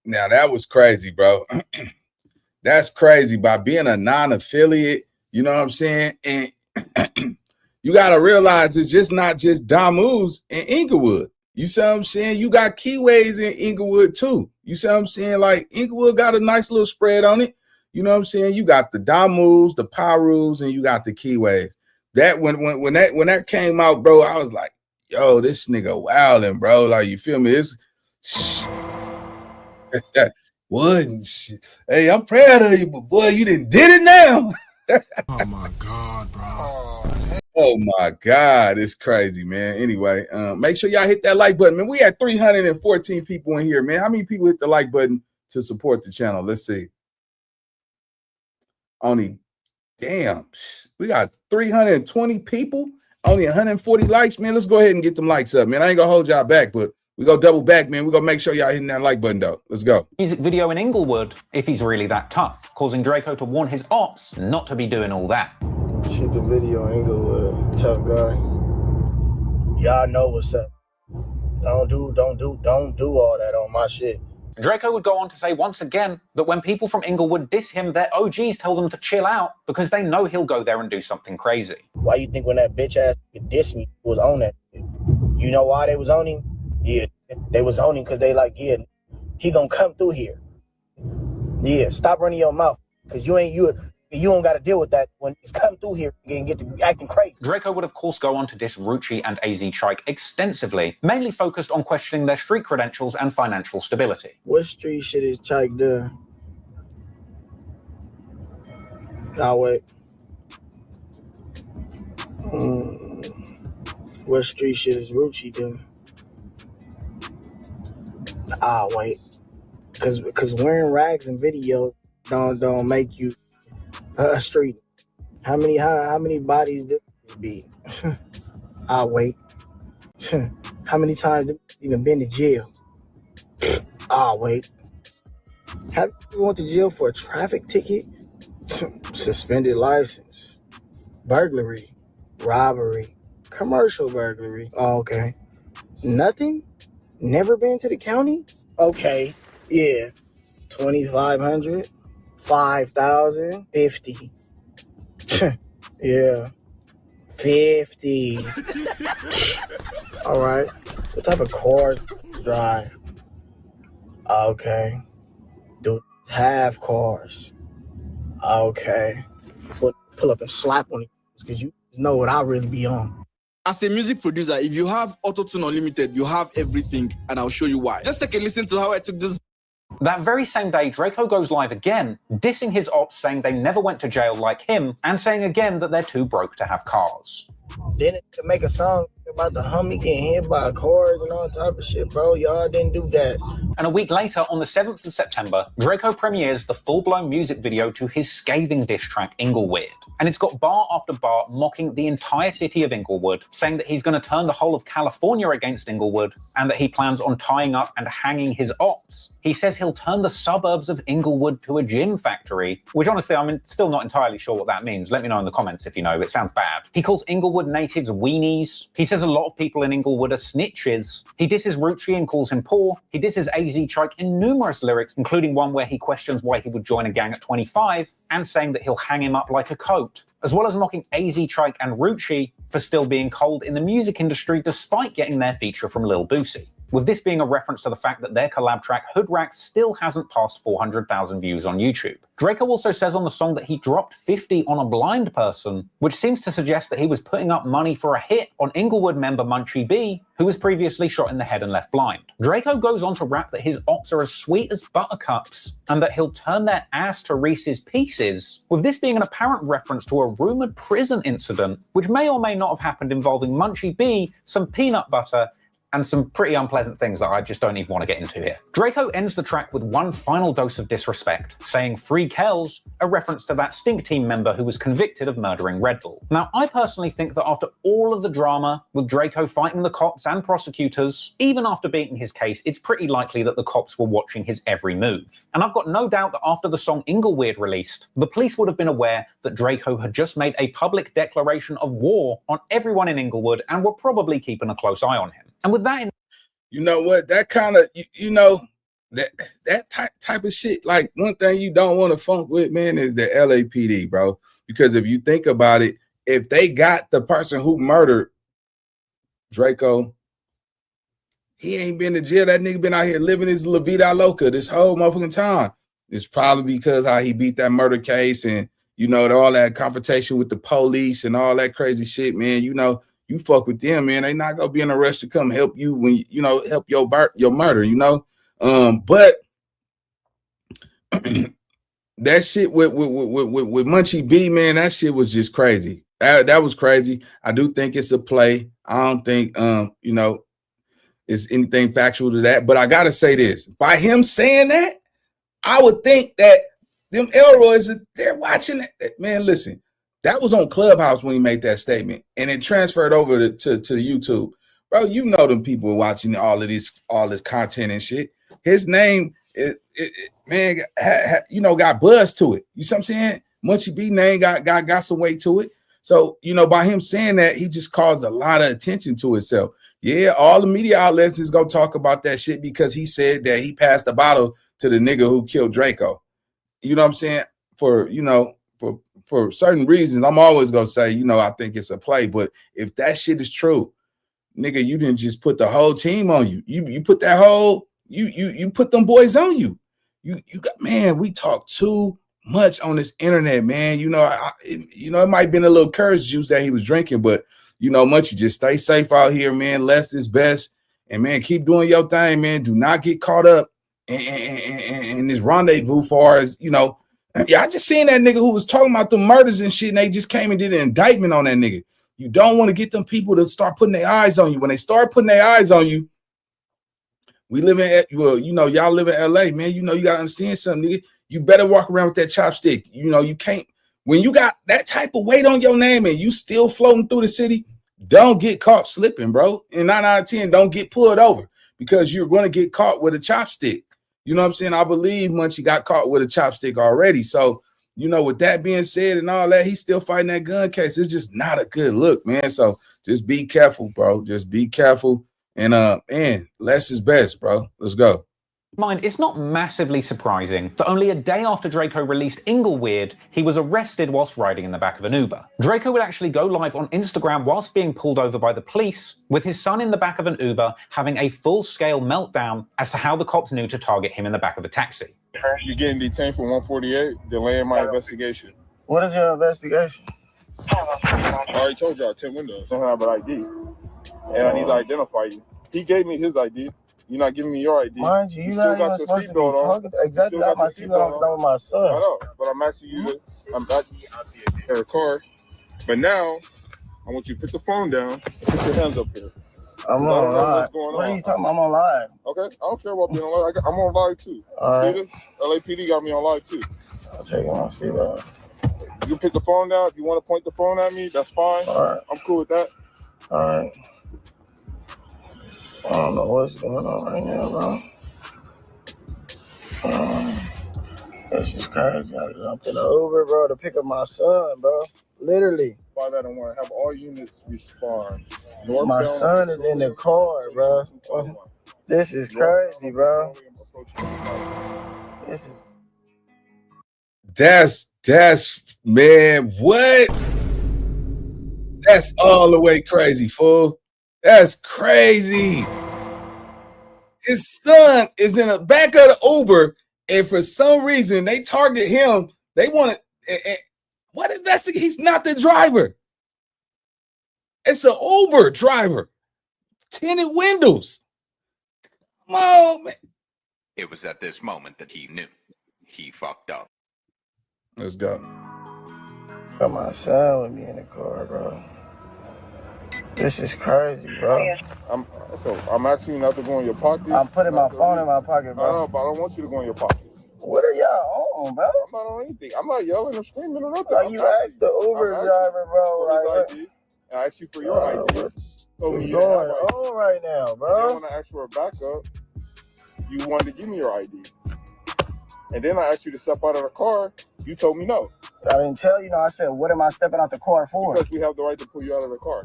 Now that was crazy, bro. That's crazy. By being a non-affiliate, you know what I'm saying? And you got to realize it's just not just Damu's in Inglewood. You see what I'm saying? You got Keyways in Inglewood too. You see what I'm saying? Like Inglewood got a nice little spread on it. You know what I'm saying? You got the Damu's, the Pyrus, and you got the Keyways. That when that came out, bro, I was like, yo, this nigga wilding, bro. Like, you feel me? It's what? Hey, I'm proud of you, but boy, you done did it now. Oh my God, bro. Oh my God, it's crazy, man. Anyway, make sure y'all hit that like button, man. We had 314 people in here, man. How many people hit the like button to support the channel? Let's see. Only, damn, we got 320 people, only 140 likes, man. Let's go ahead and get them likes up, man. I ain't gonna hold y'all back, but we go double back, man. We're gonna make sure y'all hitting that like button, though. Let's go. Music video in Inglewood, if he's really that tough, causing Draco to warn his ops not to be doing all that. Shoot the video in Inglewood, tough guy. Y'all know what's up. Don't do all that on my shit. Draco would go on to say once again that when people from Inglewood diss him, their OGs tell them to chill out because they know he'll go there and do something crazy. Why you think when that bitch ass dissed me was on that? You know why they was on him? Yeah, they was on him because they like, yeah, he gonna come through here. Yeah, stop running your mouth because you don't got to deal with that when it's come through here and get to acting crazy. Draco would of course go on to diss Rucci and AZ Chike extensively, mainly focused on questioning their street credentials and financial stability. What street shit is Chike done? Nah, wait. What street shit is Rucci done? Ah, wait. Cause wearing rags in video don't make you street. How many bodies did it be? I'll wait. How many times did you even been to jail? I'll wait. Have you went to jail for a traffic ticket? Suspended license, burglary, robbery, commercial burglary. Oh, okay. Nothing? Never been to the county? Okay, yeah. 2,500, 5,000, 50. Yeah, 50. All right. What type of car do you drive? Okay. Do have cars. Okay. Pull up and slap on it because you know what I really be on. As a music producer, if you have Auto-Tune Unlimited, you have everything, and I'll show you why. Just take a listen to how I took this. That very same day, Drakeo goes live again, dissing his ops, saying they never went to jail like him, and saying again that they're too broke to have cars. Didn't make a song about the homie getting hit by cars and all type of shit, bro. Y'all didn't do that. And a week later, on the 7th of September, Drakeo premieres the full-blown music video to his scathing diss track, Ingleweird. And it's got bar after bar mocking the entire city of Inglewood, saying that he's going to turn the whole of California against Inglewood, and that he plans on tying up and hanging his ops. He says he'll turn the suburbs of Inglewood to a gin factory, which honestly, I'm still not entirely sure what that means. Let me know in the comments if you know. It sounds bad. He calls Inglewood natives weenies. He says a lot of people in Inglewood are snitches. He disses Rucci and calls him poor. He disses AZ Trike in numerous lyrics, including one where he questions why he would join a gang at 25, and saying that he'll hang him up like a coat, as well as mocking AZ Trike and Rucci for still being cold in the music industry despite getting their feature from Lil Boosie. With this being a reference to the fact that their collab track Hood Rat still hasn't passed 400,000 views on YouTube. Drakeo also says on the song that he dropped 50 on a blind person, which seems to suggest that he was putting up money for a hit on Inglewood member Munchie B, who was previously shot in the head and left blind. Drakeo goes on to rap that his ops are as sweet as buttercups, and that he'll turn their ass to Reese's Pieces, with this being an apparent reference to a rumoured prison incident, which may or may not have happened involving Munchie B, some peanut butter, and some pretty unpleasant things that I just don't even want to get into here. Drakeo ends the track with one final dose of disrespect, saying "Free Kells," a reference to that Stink Team member who was convicted of murdering Red Bull. Now, I personally think that after all of the drama with Drakeo fighting the cops and prosecutors, even after beating his case, it's pretty likely that the cops were watching his every move. And I've got no doubt that after the song Ingleweird released, the police would have been aware that Drakeo had just made a public declaration of war on everyone in Inglewood and were probably keeping a close eye on him. And with that in— you know what, that kind of, you know, that type of shit, like one thing you don't want to funk with, man, is the LAPD, bro. Because if you think about it, if they got the person who murdered Drakeo, he ain't been to jail. That nigga been out here living his La Vida Loca this whole motherfucking time. It's probably because how he beat that murder case and, you know, all that confrontation with the police and all that crazy shit, man. You know, you fuck with them, man. They not gonna be in a rush to come help you when you know help your murder, you know. But that shit with Munchie B, man, that shit was just crazy. That was crazy. I do think it's a play. I don't think you know it's anything factual to that. But I gotta say this: by him saying that, I would think that them Elroys, they're watching that. Man, listen. That was on Clubhouse when he made that statement, and it transferred over to YouTube. Bro, you know them people watching all this content and shit. His name, man, you know, got buzz to it. You see what I'm saying? Munchie B name got some weight to it. So, you know, by him saying that, he just caused a lot of attention to himself. Yeah, all the media outlets is gonna talk about that shit because he said that he passed the bottle to the nigga who killed Drakeo. You know what I'm saying? For certain reasons, I'm always gonna say, you know, I think it's a play. But if that shit is true, nigga, you didn't just put the whole team on you. You put that whole you put them boys on you. You got, man. We talk too much on this internet, man. You know, it might have been a little curse juice that he was drinking, but you know, much you just stay safe out here, man. Less is best, and man, keep doing your thing, man. Do not get caught up in this rendezvous. Far as you know. Yeah, I just seen that nigga who was talking about the murders and shit, and they just came and did an indictment on that nigga. You don't want to get them people to start putting their eyes on you. When they start putting their eyes on you, we live in, well, you know, y'all live in LA, man. You know, you got to understand something, nigga. You better walk around with that chopstick. You know, you can't, when you got that type of weight on your name and you still floating through the city, don't get caught slipping, bro. And 9 out of 10, don't get pulled over because you're going to get caught with a chopstick. You know what I'm saying? I believe Munchie got caught with a chopstick already. So, you know, with that being said and all that, he's still fighting that gun case. It's just not a good look, man. So just be careful, bro. Just be careful. And less is best, bro. Let's go. Mind, it's not massively surprising that only a day after Drakeo released Ingleweird, he was arrested whilst riding in the back of an Uber. Drakeo would actually go live on Instagram whilst being pulled over by the police, with his son in the back of an Uber having a full-scale meltdown as to how the cops knew to target him in the back of a taxi. You're getting detained for 148, delaying my investigation. What is your investigation? I already told y'all 10 windows. I don't have an ID. And I need to identify you. He gave me his ID. You're not giving me your ID. Mind you, you're not even supposed to be talking. Exactly, I my seatbelt on with my son. I know, but I'm asking you I'm back in her car. But now, I want you to put the phone down, put your hands up here. I'm on live. What are you talking about? I'm on live. Okay, I don't care about being on live. I'm on live too. All right. See this? LAPD got me on live too. I'll take my seatbelt. You can put the phone down. If you want to point the phone at me, that's fine. All right. I'm cool with that. All right. I don't know what's going on right now, bro. That's just crazy. I jumped in the Uber, bro, to pick up my son, bro. Literally. 5-1. Have all units respond. My son is in the car, bro. This is crazy, bro. This is. That's man, what? That's all the way crazy, fool. That's crazy. His son is in the back of the Uber, and for some reason they target him. They want to. What is that? He's not the driver. It's an Uber driver. Tinted windows. Come on, man. It was at this moment that he knew. He fucked up. Let's go. Got my son with me in the car, bro. This is crazy, bro. I'm asking you not to go in your pocket. I'm putting my phone in my pocket, bro. No, but I don't want you to go in your pocket. What are y'all on, bro? I'm not on anything. I'm not yelling or screaming or nothing. Like you asked the Uber driver, bro. Like, ID. I asked you for your ID. What's going on right now, bro? When I asked for a backup, you wanted to give me your ID. And then I asked you to step out of the car. You told me no. I didn't tell you. No, I said, what am I stepping out the car for? Because we have the right to pull you out of the car.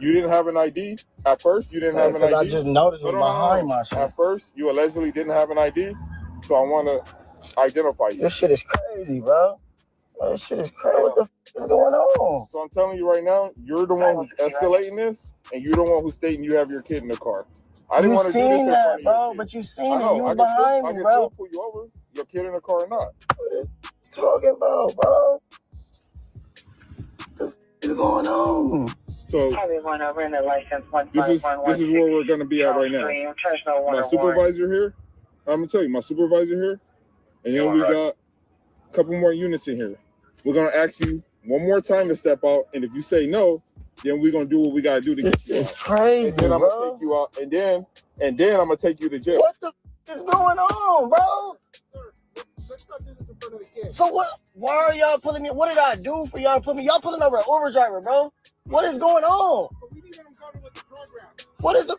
You didn't have an ID at first. You didn't have an ID. Because I just noticed it was behind my shit. At first, you allegedly didn't have an ID. So I want to identify you. This shit is crazy, bro. This shit is crazy. What the f is going on? So I'm telling you right now, you're the one who's escalating this, and you're the one who's stating you have your kid in the car. I didn't want to do this in front of bro, but you seen it. You was behind me, bro. I can still pull you over. Your kid in the car or not. What are you talking about, bro? What is going on? So this is where we're going to be at right now. My supervisor here, I'm going to tell you, my supervisor here, and then we got a couple more units in here. We're going to ask you one more time to step out, and if you say no, then we're going to do what we got to do to get you out. It's crazy, and then I'm going to take you out, and then I'm going to take you to jail. What the f is going on, bro? So what? Why are y'all pulling me? What did I do for y'all to put me? Y'all pulling over an Uber driver, bro. What is going on? What is the?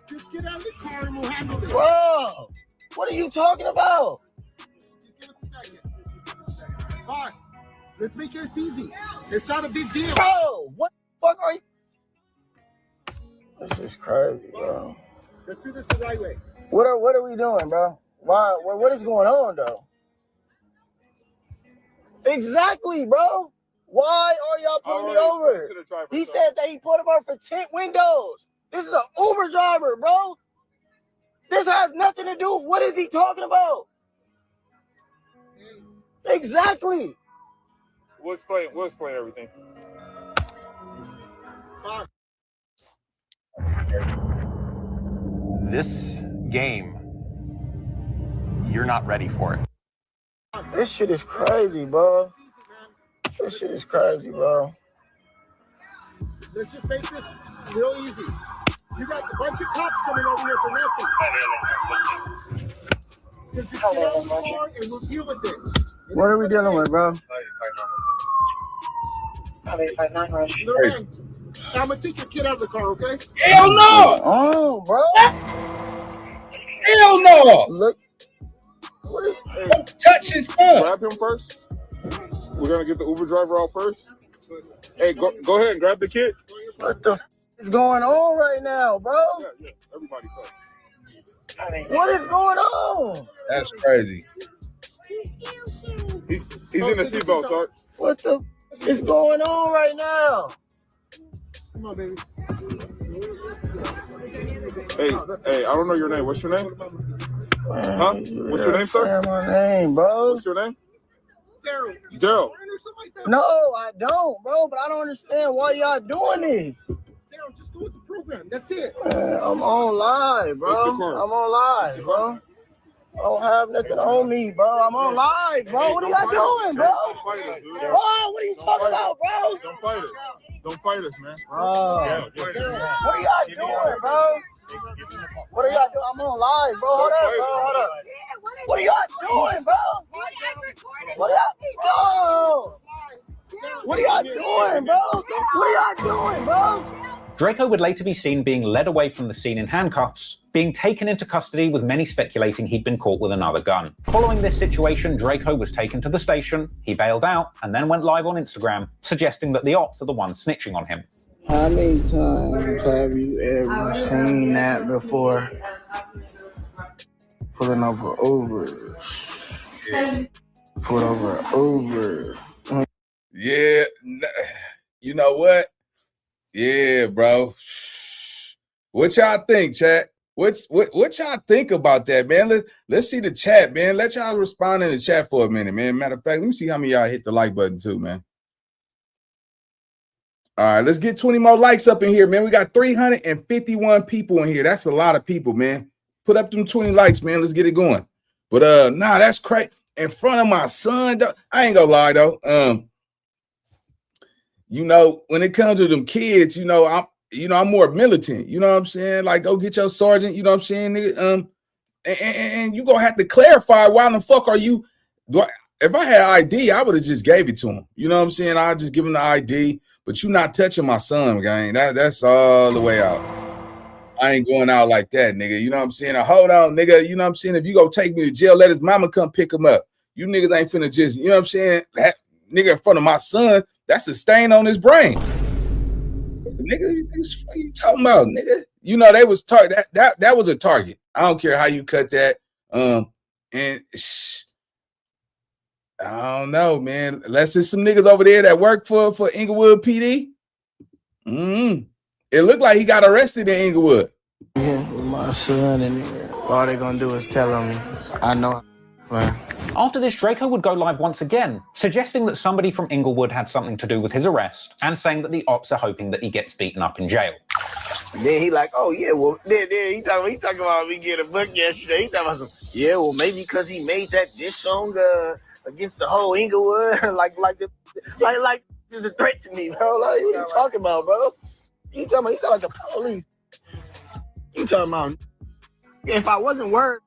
Just get out of the car and we'll handle it. Bro, what are you talking about? Boss, let's make this easy. It's not a big deal. Bro, what the fuck are you? This is crazy, bro. Let's do this the right way. What are we doing, bro? Why? What is going on, though? Exactly, bro. Why are y'all pulling me over? He said that he put him over for tint windows. This is an Uber driver, bro. This has nothing to do. What is he talking about? Exactly. We'll explain everything. This game, you're not ready for it. This shit is crazy, bro. This shit is crazy, bro. Let's just make this real easy. You got a bunch of cops coming over here for nothing. Just get out of the car and we'll deal with it. What are we dealing with, bro? Lorraine, I'm gonna take your kid out of the car, okay? Hell no! Oh, bro. Hell no! Look. Don't touch his son. Grab him first. We're gonna get the Uber driver out first. Hey, go ahead and grab the kid. What the f is going on right now, bro? Yeah, everybody What is going on? That's crazy. He's in the seatbelt, sir. What the is going on right now? Come on, baby. Hey, I don't know your name. What's your name? Huh? What's your name, sir? My name, bro. What's your name? Daryl. Daryl. No, I don't, bro. But I don't understand why y'all doing this. Daryl, just go with the program. That's it. I'm on live, bro. I'm on live, bro. I don't have nothing on me, bro. I'm on live, bro. What are y'all doing, bro? Oh, what are you talking about, bro? Don't fight us. Don't fight us, man. What are y'all doing, bro? What are y'all doing? I'm on live, bro. Hold up, bro. Hold up. What are y'all doing, bro? What are y'all, bro? What are y'all doing, bro? What are y'all doing, bro? Draco would later be seen being led away from the scene in handcuffs, being taken into custody with many speculating he'd been caught with another gun. Following this situation, Draco was taken to the station, he bailed out, and then went live on Instagram, suggesting that the ops are the ones snitching on him. How many times have you ever seen that before? Pulling over Uber. Pull over Uber. Yeah, you know what? Yeah, bro. What y'all think, chat? What y'all think about that, man? Let's see the chat, man. Let y'all respond in the chat for a minute, man. Matter of fact, let me see how many y'all hit the like button too, man. All right, let's get 20 more likes up in here, man. We got 351 people in here. That's a lot of people, man. Put up them 20 likes, man. Let's get it going. But nah, that's crazy. In front of my son, though, I ain't gonna lie though. You know, when it comes to them kids, I'm more militant. You know what I'm saying? Like, go get your sergeant. You know what I'm saying? Nigga, and you gonna have to clarify why the fuck are you? If I had ID, I would have just gave it to him. You know what I'm saying? I'd just give him the ID. But you not touching my son, gang. That's all the way out. I ain't going out like that, nigga. You know what I'm saying? Now, hold on, nigga. You know what I'm saying? If you go take me to jail, let his mama come pick him up. You niggas ain't finna just, you know what I'm saying? That nigga in front of my son. That's a stain on his brain. Nigga, what you talking about, nigga? You know, they was that was a target. I don't care how you cut that. And I don't know, man. Unless there's some niggas over there that work for Inglewood PD. It looked like he got arrested in Inglewood. Yeah, with my son, and all they gonna do is tell him, I know. Right. After this, Draco would go live once again, suggesting that somebody from Inglewood had something to do with his arrest, and saying that the ops are hoping that he gets beaten up in jail. Then he like, oh yeah, well, then he talking about me getting a book yesterday. He talking about some, yeah, well, maybe because he made that diss song against the whole Inglewood, like there's a threat to me, bro. Like, what are you talking about, bro? You talking like the police. You talking about, if I wasn't worried,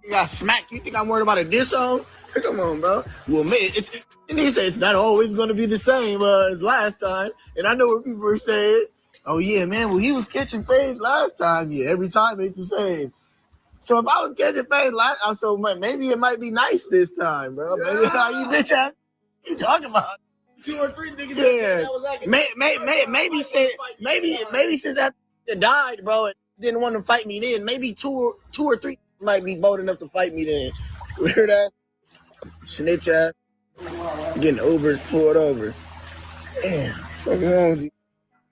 you got smacked. You think I'm worried about a diss song? Come on, bro. Well, man, and he said it's not always going to be the same as last time. And I know what people are saying. Oh, yeah, man. Well, he was catching fades last time. Yeah, every time ain't the same. So if I was catching fades last time, so maybe it might be nice this time, bro. Maybe how you bitch ass you talking about? 2 or 3 niggas. Yeah. Maybe since I died, bro, didn't want to fight me then. Maybe 2 or 3 might be bold enough to fight me then. Weird ass, snitch ass, getting Ubers pulled over. Damn, what's wrong with you?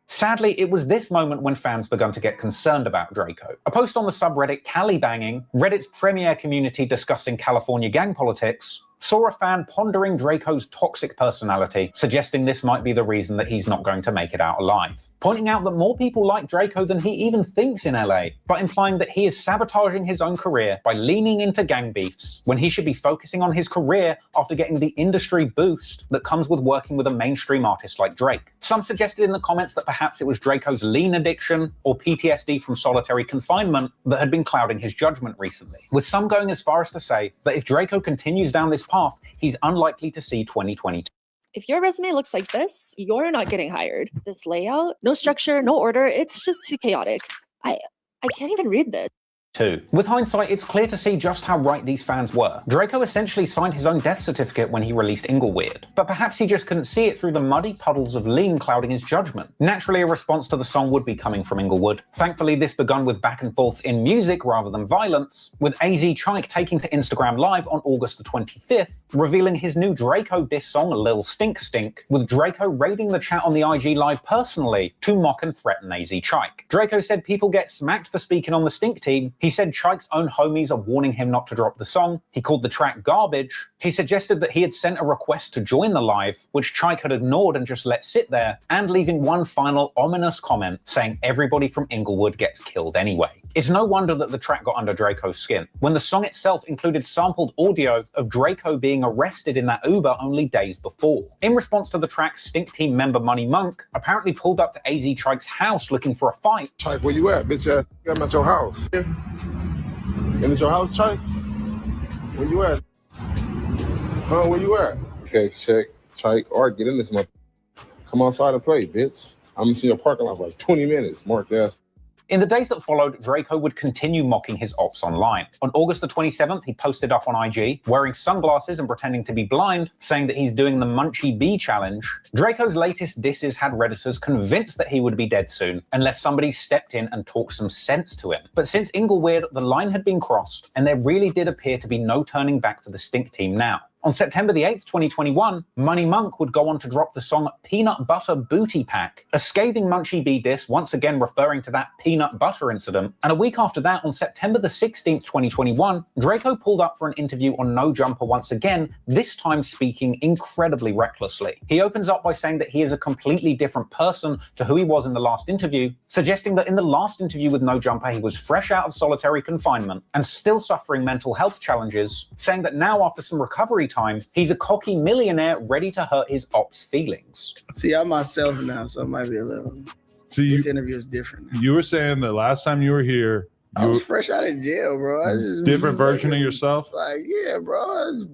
Sadly, it was this moment when fans began to get concerned about Draco. A post on the subreddit Cali Banging, Reddit's premier community discussing California gang politics, saw a fan pondering Draco's toxic personality, suggesting this might be the reason that he's not going to make it out alive. Pointing out that more people like Draco than he even thinks in LA, but implying that he is sabotaging his own career by leaning into gang beefs when he should be focusing on his career after getting the industry boost that comes with working with a mainstream artist like Drake. Some suggested in the comments that perhaps it was Draco's lean addiction or PTSD from solitary confinement that had been clouding his judgment recently, with some going as far as to say that if Draco continues down this path, he's unlikely to see 2022. If your resume looks like this, you're not getting hired. This layout, no structure, no order, it's just too chaotic. I can't even read this. With hindsight, it's clear to see just how right these fans were. Draco essentially signed his own death certificate when he released Ingleweird, but perhaps he just couldn't see it through the muddy puddles of lean clouding his judgment. Naturally, a response to the song would be coming from Inglewood. Thankfully, this begun with back and forths in music rather than violence, with AZ Chike taking to Instagram Live on August the 25th, revealing his new Draco diss song Lil Stink Stink, with Draco raiding the chat on the IG Live personally to mock and threaten AZ Chike. Draco said people get smacked for speaking on the Stink team. He said Chike's own homies are warning him not to drop the song. He called the track garbage. He suggested that he had sent a request to join the live, which Chike had ignored and just let sit there, and leaving one final ominous comment saying everybody from Inglewood gets killed anyway. It's no wonder that the track got under Draco's skin, when the song itself included sampled audio of Draco being arrested in that Uber only days before. In response to the track, Stink Team member Money Monk apparently pulled up to AZ Chike's house looking for a fight. Chike, where you at, bitch? I'm at your house. And at your house, Chike? Where you at? Huh, where you at? Okay, check, Chike. All right, get in this month. Come outside and play, bitch. I'm gonna see your parking lot for like 20 minutes. Mark that. In the days that followed, Draco would continue mocking his ops online. On August the 27th, he posted up on IG, wearing sunglasses and pretending to be blind, saying that he's doing the Munchie Bee challenge. Draco's latest disses had Redditors convinced that he would be dead soon, unless somebody stepped in and talked some sense to him. But since Ingleweird, the line had been crossed, and there really did appear to be no turning back for the Stink Team now. On September the 8th, 2021, Money Monk would go on to drop the song Peanut Butter Booty Pack, a scathing Munchie Bee diss once again referring to that peanut butter incident. And a week after that, on September the 16th, 2021, Draco pulled up for an interview on No Jumper once again, this time speaking incredibly recklessly. He opens up by saying that he is a completely different person to who he was in the last interview, suggesting that in the last interview with No Jumper, he was fresh out of solitary confinement and still suffering mental health challenges, saying that now after some recovery time, he's a cocky millionaire ready to hurt his ops' feelings. See, I'm myself now, so it might be a little. This interview is different. You were saying the last time you were here, I was fresh out of jail, bro. I just different version of yourself. Like, yeah, bro. I was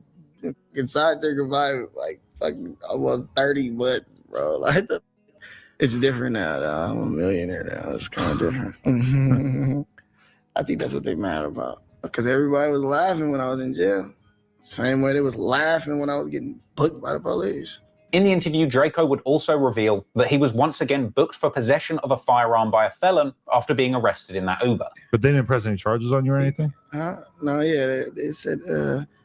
inside thinking about like I was 30, but bro, like it's different now. Though. I'm a millionaire now. It's kind of different. I think that's what they mad about because everybody was laughing when I was in jail. Same way they was laughing when I was getting booked by the police. In the interview, Draco would also reveal that he was once again booked for possession of a firearm by a felon after being arrested in that Uber. But they didn't press any charges on you or anything? No, yeah, they said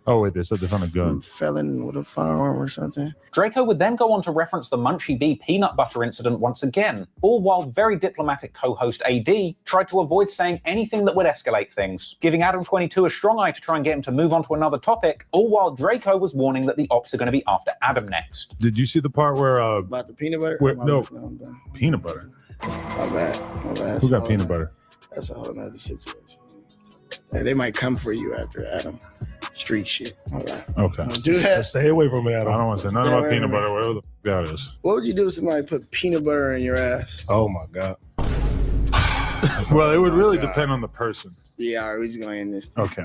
Oh, wait, they said they found a gun. Felon with a firearm or something. Draco would then go on to reference the Munchie Bee peanut butter incident once again, all while very diplomatic co-host AD tried to avoid saying anything that would escalate things, giving Adam22 a strong eye to try and get him to move on to another topic, all while Draco was warning that the ops are going to be after Adam next. Did you see the part where... about the peanut butter? No, peanut butter. My bad. Who got peanut butter? That's a whole nother situation. They might come for you after Adam. Street shit. All right. Okay. Don't do that. Stay away from it, Adam. I don't want to say nothing about peanut butter, whatever the f that is. What would you do if somebody put peanut butter in your ass? Oh my God. Well, it would really depend on the person. Yeah, all right, we're just going to end this. Okay.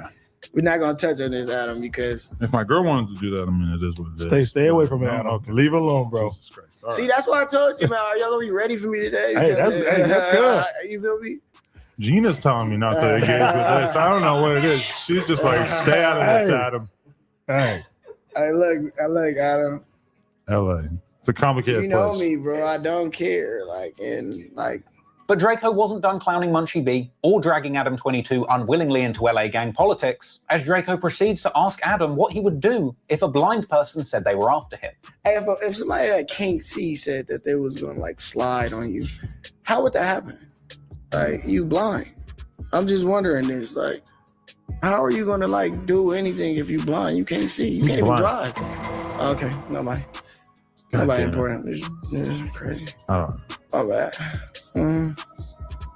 We're not going to touch on this, Adam, because... If my girl wanted to do that, I mean, it is what it is. Stay away from it, Adam. Okay. Leave it alone, bro. Jesus Christ. All See, right. that's why I told you, man. Are y'all going to be ready for me today? Hey, that's good. You feel me? Gina's telling me not to engage with this. I don't know what it is. She's just like, stay out of this, Adam. Hey. I look, Adam. LA. It's a complicated You know place. me, bro. I don't care. But Draco wasn't done clowning Munchie Bee or dragging Adam22 unwillingly into LA gang politics, as Draco proceeds to ask Adam what he would do if a blind person said they were after him. Hey, if somebody that can't see said that they was going to, slide on you, how would that happen? You blind. I'm just wondering this, how are you going to, do anything if you blind? You can't see. You can't even drive. Okay, nobody. Nobody important. This is crazy. All right. My bad.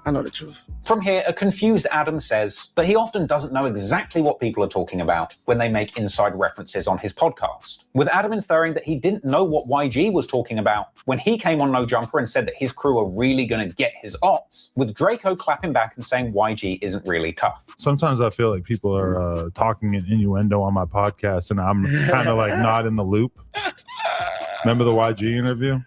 I know the truth. From here, a confused Adam says that he often doesn't know exactly what people are talking about when they make inside references on his podcast, with Adam inferring that he didn't know what YG was talking about when he came on No Jumper and said that his crew are really going to get his ops, with Draco clapping back and saying YG isn't really tough. Sometimes I feel like people are talking in innuendo on my podcast and I'm kind of not in the loop. Remember the YG interview?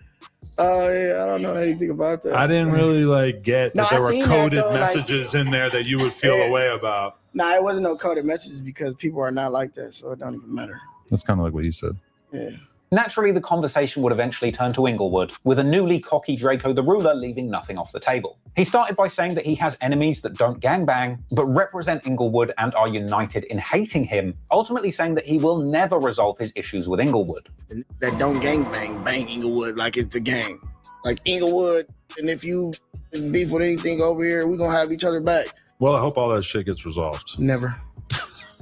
Oh, yeah, I don't know anything about that. I didn't really get No, that there I were seen that, coded though, messages in there that you would feel a way about. Nah, it wasn't no coded messages because people are not like that, so it don't even matter. That's kind of like what he said. Yeah. Naturally, the conversation would eventually turn to Inglewood, with a newly cocky Drakeo the Ruler leaving nothing off the table. He started by saying that he has enemies that don't gangbang, but represent Inglewood and are united in hating him, ultimately saying that he will never resolve his issues with Inglewood. That don't gangbang, bang Inglewood like it's a gang. Like Inglewood, and if you beef with anything over here, we're going to have each other back. Well, I hope all that shit gets resolved. Never.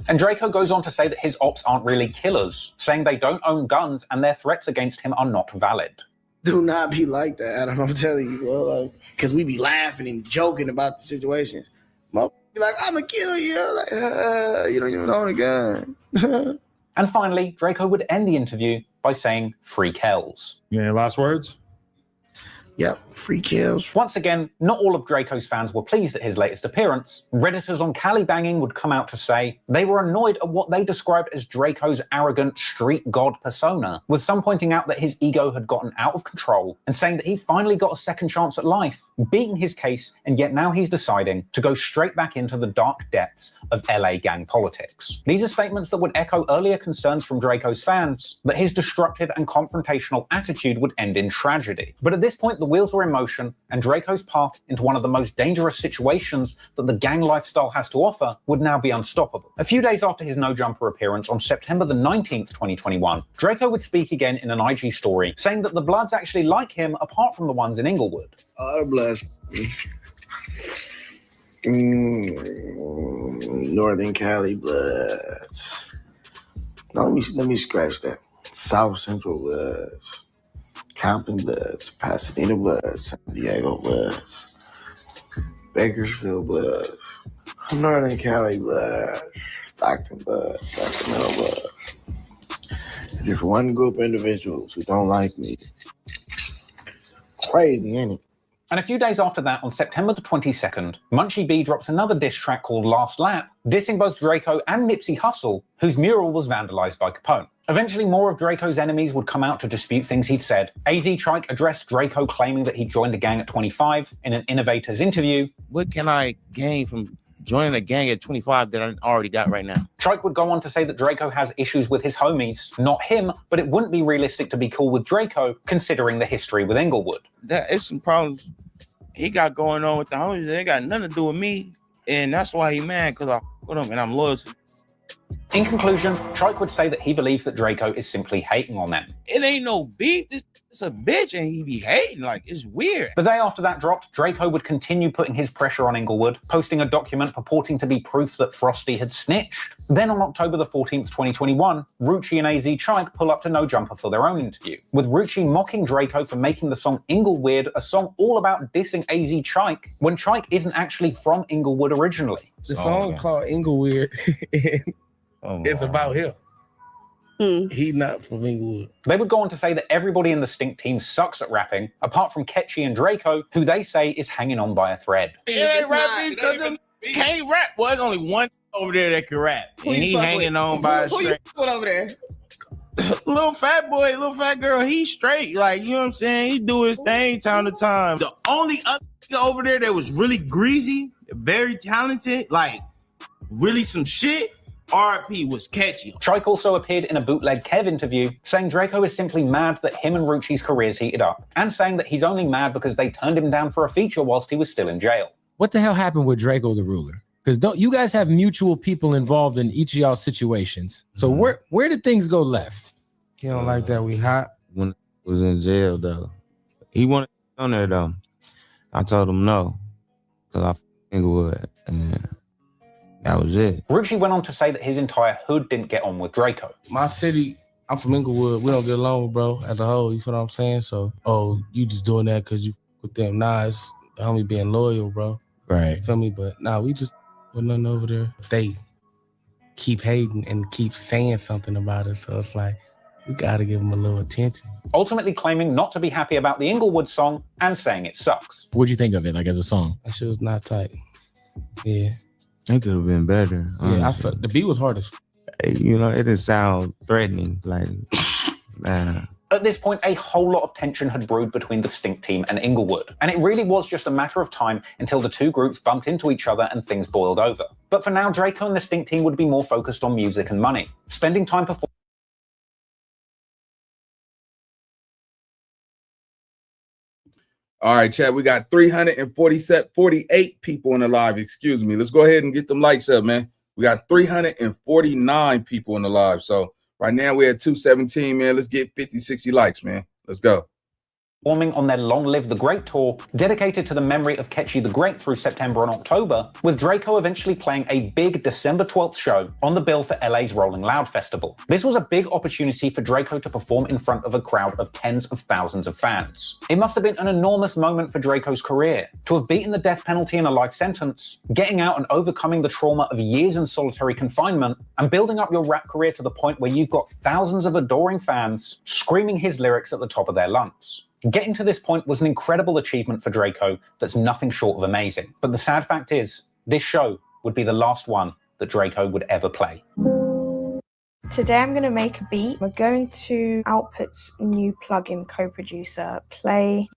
And Drakeo goes on to say that his ops aren't really killers, saying they don't own guns and their threats against him are not valid. Do not be like that, Adam. I'm telling you, bro. Because we be laughing and joking about the situation. Motherfucker be like, I'm going to kill you. Like, you don't even own a gun. And finally, Drakeo would end the interview by saying, free Kells. You got any last words? Yep, free kills. Once again, not all of Draco's fans were pleased at his latest appearance. Redditors on Cali Banging would come out to say they were annoyed at what they described as Draco's arrogant street god persona, with some pointing out that his ego had gotten out of control and saying that he finally got a second chance at life, beating his case, and yet now he's deciding to go straight back into the dark depths of LA gang politics. These are statements that would echo earlier concerns from Draco's fans that his destructive and confrontational attitude would end in tragedy. But at this point, the wheels were in motion, and Draco's path into one of the most dangerous situations that the gang lifestyle has to offer would now be unstoppable. A few days after his No Jumper appearance on September the 19th, 2021, Drakeo would speak again in an IG story, saying that the Bloods actually like him apart from the ones in Inglewood. Oh, bless me. Northern Cali Bloods. No, let me scratch that. South Central Bloods. Compton Bloods, Pasadena Bloods, San Diego Bloods, Bakersfield Bloods, Northern Cali Bloods, Stockton Bloods, Sacramento Bloods. Just one group of individuals who don't like me. Crazy, ain't it? And a few days after that, on September the 22nd, Munchie B drops another diss track called Last Lap, dissing both Drakeo and Nipsey Hussle, whose mural was vandalized by Capone. Eventually, more of Draco's enemies would come out to dispute things he'd said. AZ Trike addressed Drakeo claiming that he joined the gang at 25 in an Innovators interview. What can I gain from joining a gang at 25 that I already got right now? Trike would go on to say that Drakeo has issues with his homies, not him, but it wouldn't be realistic to be cool with Drakeo, considering the history with Inglewood. It's some problems he got going on with the homies. They got nothing to do with me, and that's why he mad, because I with him and I'm loyal to him. In conclusion, Trike would say that he believes that Drakeo is simply hating on them. It ain't no beef. It's a bitch, and he be hating. Like, it's weird. The day after that dropped, Drakeo would continue putting his pressure on Inglewood, posting a document purporting to be proof that Frosty had snitched. Then on October the 14th, 2021, Rucci and AZ Trike pull up to No Jumper for their own interview, with Rucci mocking Drakeo for making the song Ingleweird a song all about dissing AZ Trike, when Trike isn't actually from Inglewood originally. The song called Ingleweird, it's about him. He not from Inglewood. They would go on to say that everybody in the Stink team sucks at rapping, apart from Ketchy and Drakeo, who they say is hanging on by a thread. It ain't rapping because them can't rap. Well, there's only one over there that can rap. Who and he hanging on by a Who you string. fucking over there? Little fat boy, little fat girl, he's straight. Like, you know what I'm saying? He do his thing time to time. The only other nigga over there that was really greasy, very talented, like really some shit, RP was Ketchy. Trike also appeared in a bootleg Kev interview, saying Drakeo is simply mad that him and Rucci's careers heated up, and saying that he's only mad because they turned him down for a feature whilst he was still in jail. What the hell happened with Drakeo the Ruler? Because don't you guys have mutual people involved in each of y'all situations? So where did things go left? He don't like that we hot. When he was in jail, though, he wanted to on there, though. I told him no, because I Inglewood, and that was it. Rucci went on to say that his entire hood didn't get on with Drakeo. My city, I'm from Inglewood. We don't get along, bro, as a whole. You feel what I'm saying? So, you just doing that because you with them. Nah, it's the homie being loyal, bro. Right. You feel me? But nah, we just with nothing over there. They keep hating and keep saying something about us. So it's like, we got to give them a little attention. Ultimately claiming not to be happy about the Inglewood song and saying it sucks. What'd you think of it, like as a song? That shit was not tight. Yeah. It could have been better. Yeah, I felt the beat was hard as you know, it didn't sound threatening. Like, man, At this point, a whole lot of tension had brewed between the Stink team and Ingleweird, and it really was just a matter of time until the two groups bumped into each other and things boiled over. But for now, Drakeo and the Stink team would be more focused on music and money, spending time performing. All right, chat, we got 348 people in the live. Excuse me. Let's go ahead and get them likes up, man. We got 349 people in the live. So right now we're at 217, man. Let's get 50, 60 likes, man. Let's go. Performing on their Long Live the Great tour, dedicated to the memory of Ketchy the Great through September and October, with Drakeo eventually playing a big December 12th show on the bill for LA's Rolling Loud Festival. This was a big opportunity for Drakeo to perform in front of a crowd of tens of thousands of fans. It must have been an enormous moment for Drakeo's career, to have beaten the death penalty and a life sentence, getting out and overcoming the trauma of years in solitary confinement, and building up your rap career to the point where you've got thousands of adoring fans screaming his lyrics at the top of their lungs. Getting to this point was an incredible achievement for Drakeo that's nothing short of amazing. But the sad fact is, this show would be the last one that Drakeo would ever play. Today I'm going to make a beat. We're going to Output's new plugin co-producer, play.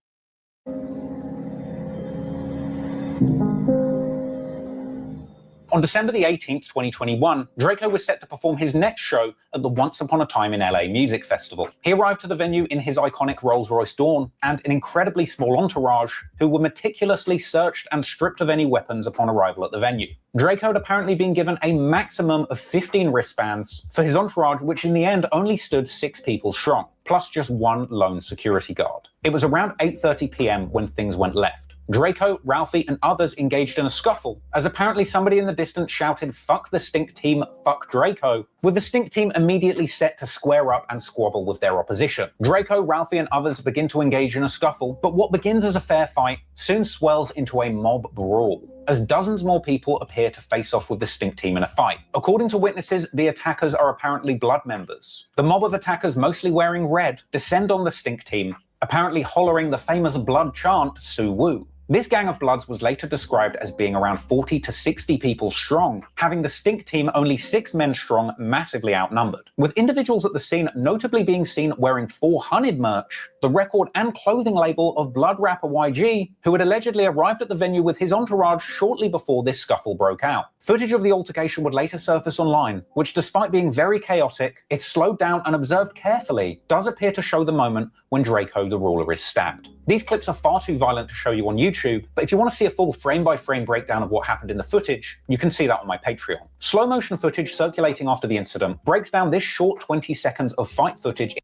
On December the 18th, 2021, Drakeo was set to perform his next show at the Once Upon a Time in LA Music Festival. He arrived to the venue in his iconic Rolls-Royce Dawn and an incredibly small entourage who were meticulously searched and stripped of any weapons upon arrival at the venue. Drakeo had apparently been given a maximum of 15 wristbands for his entourage, which in the end only stood 6 people strong, plus just one lone security guard. It was around 8:30 p.m. when things went left. Drakeo, Ralphie, and others engaged in a scuffle, as apparently somebody in the distance shouted, "Fuck the Stink team, fuck Drakeo," with the Stink team immediately set to square up and squabble with their opposition. Drakeo, Ralphie, and others begin to engage in a scuffle, but what begins as a fair fight soon swells into a mob brawl, as dozens more people appear to face off with the Stink team in a fight. According to witnesses, the attackers are apparently blood members. The mob of attackers, mostly wearing red, descend on the Stink team, apparently hollering the famous blood chant, "Sue Woo." This gang of Bloods was later described as being around 40 to 60 people strong, having the Stink team only 6 men strong, massively outnumbered. With individuals at the scene notably being seen wearing 400 merch, the record and clothing label of Blood rapper YG, who had allegedly arrived at the venue with his entourage shortly before this scuffle broke out. Footage of the altercation would later surface online, which despite being very chaotic, if slowed down and observed carefully, does appear to show the moment when Drakeo the Ruler is stabbed. These clips are far too violent to show you on YouTube, but if you want to see a full frame-by-frame breakdown of what happened in the footage, you can see that on my Patreon. Slow motion footage circulating after the incident breaks down this short 20 seconds of fight footage.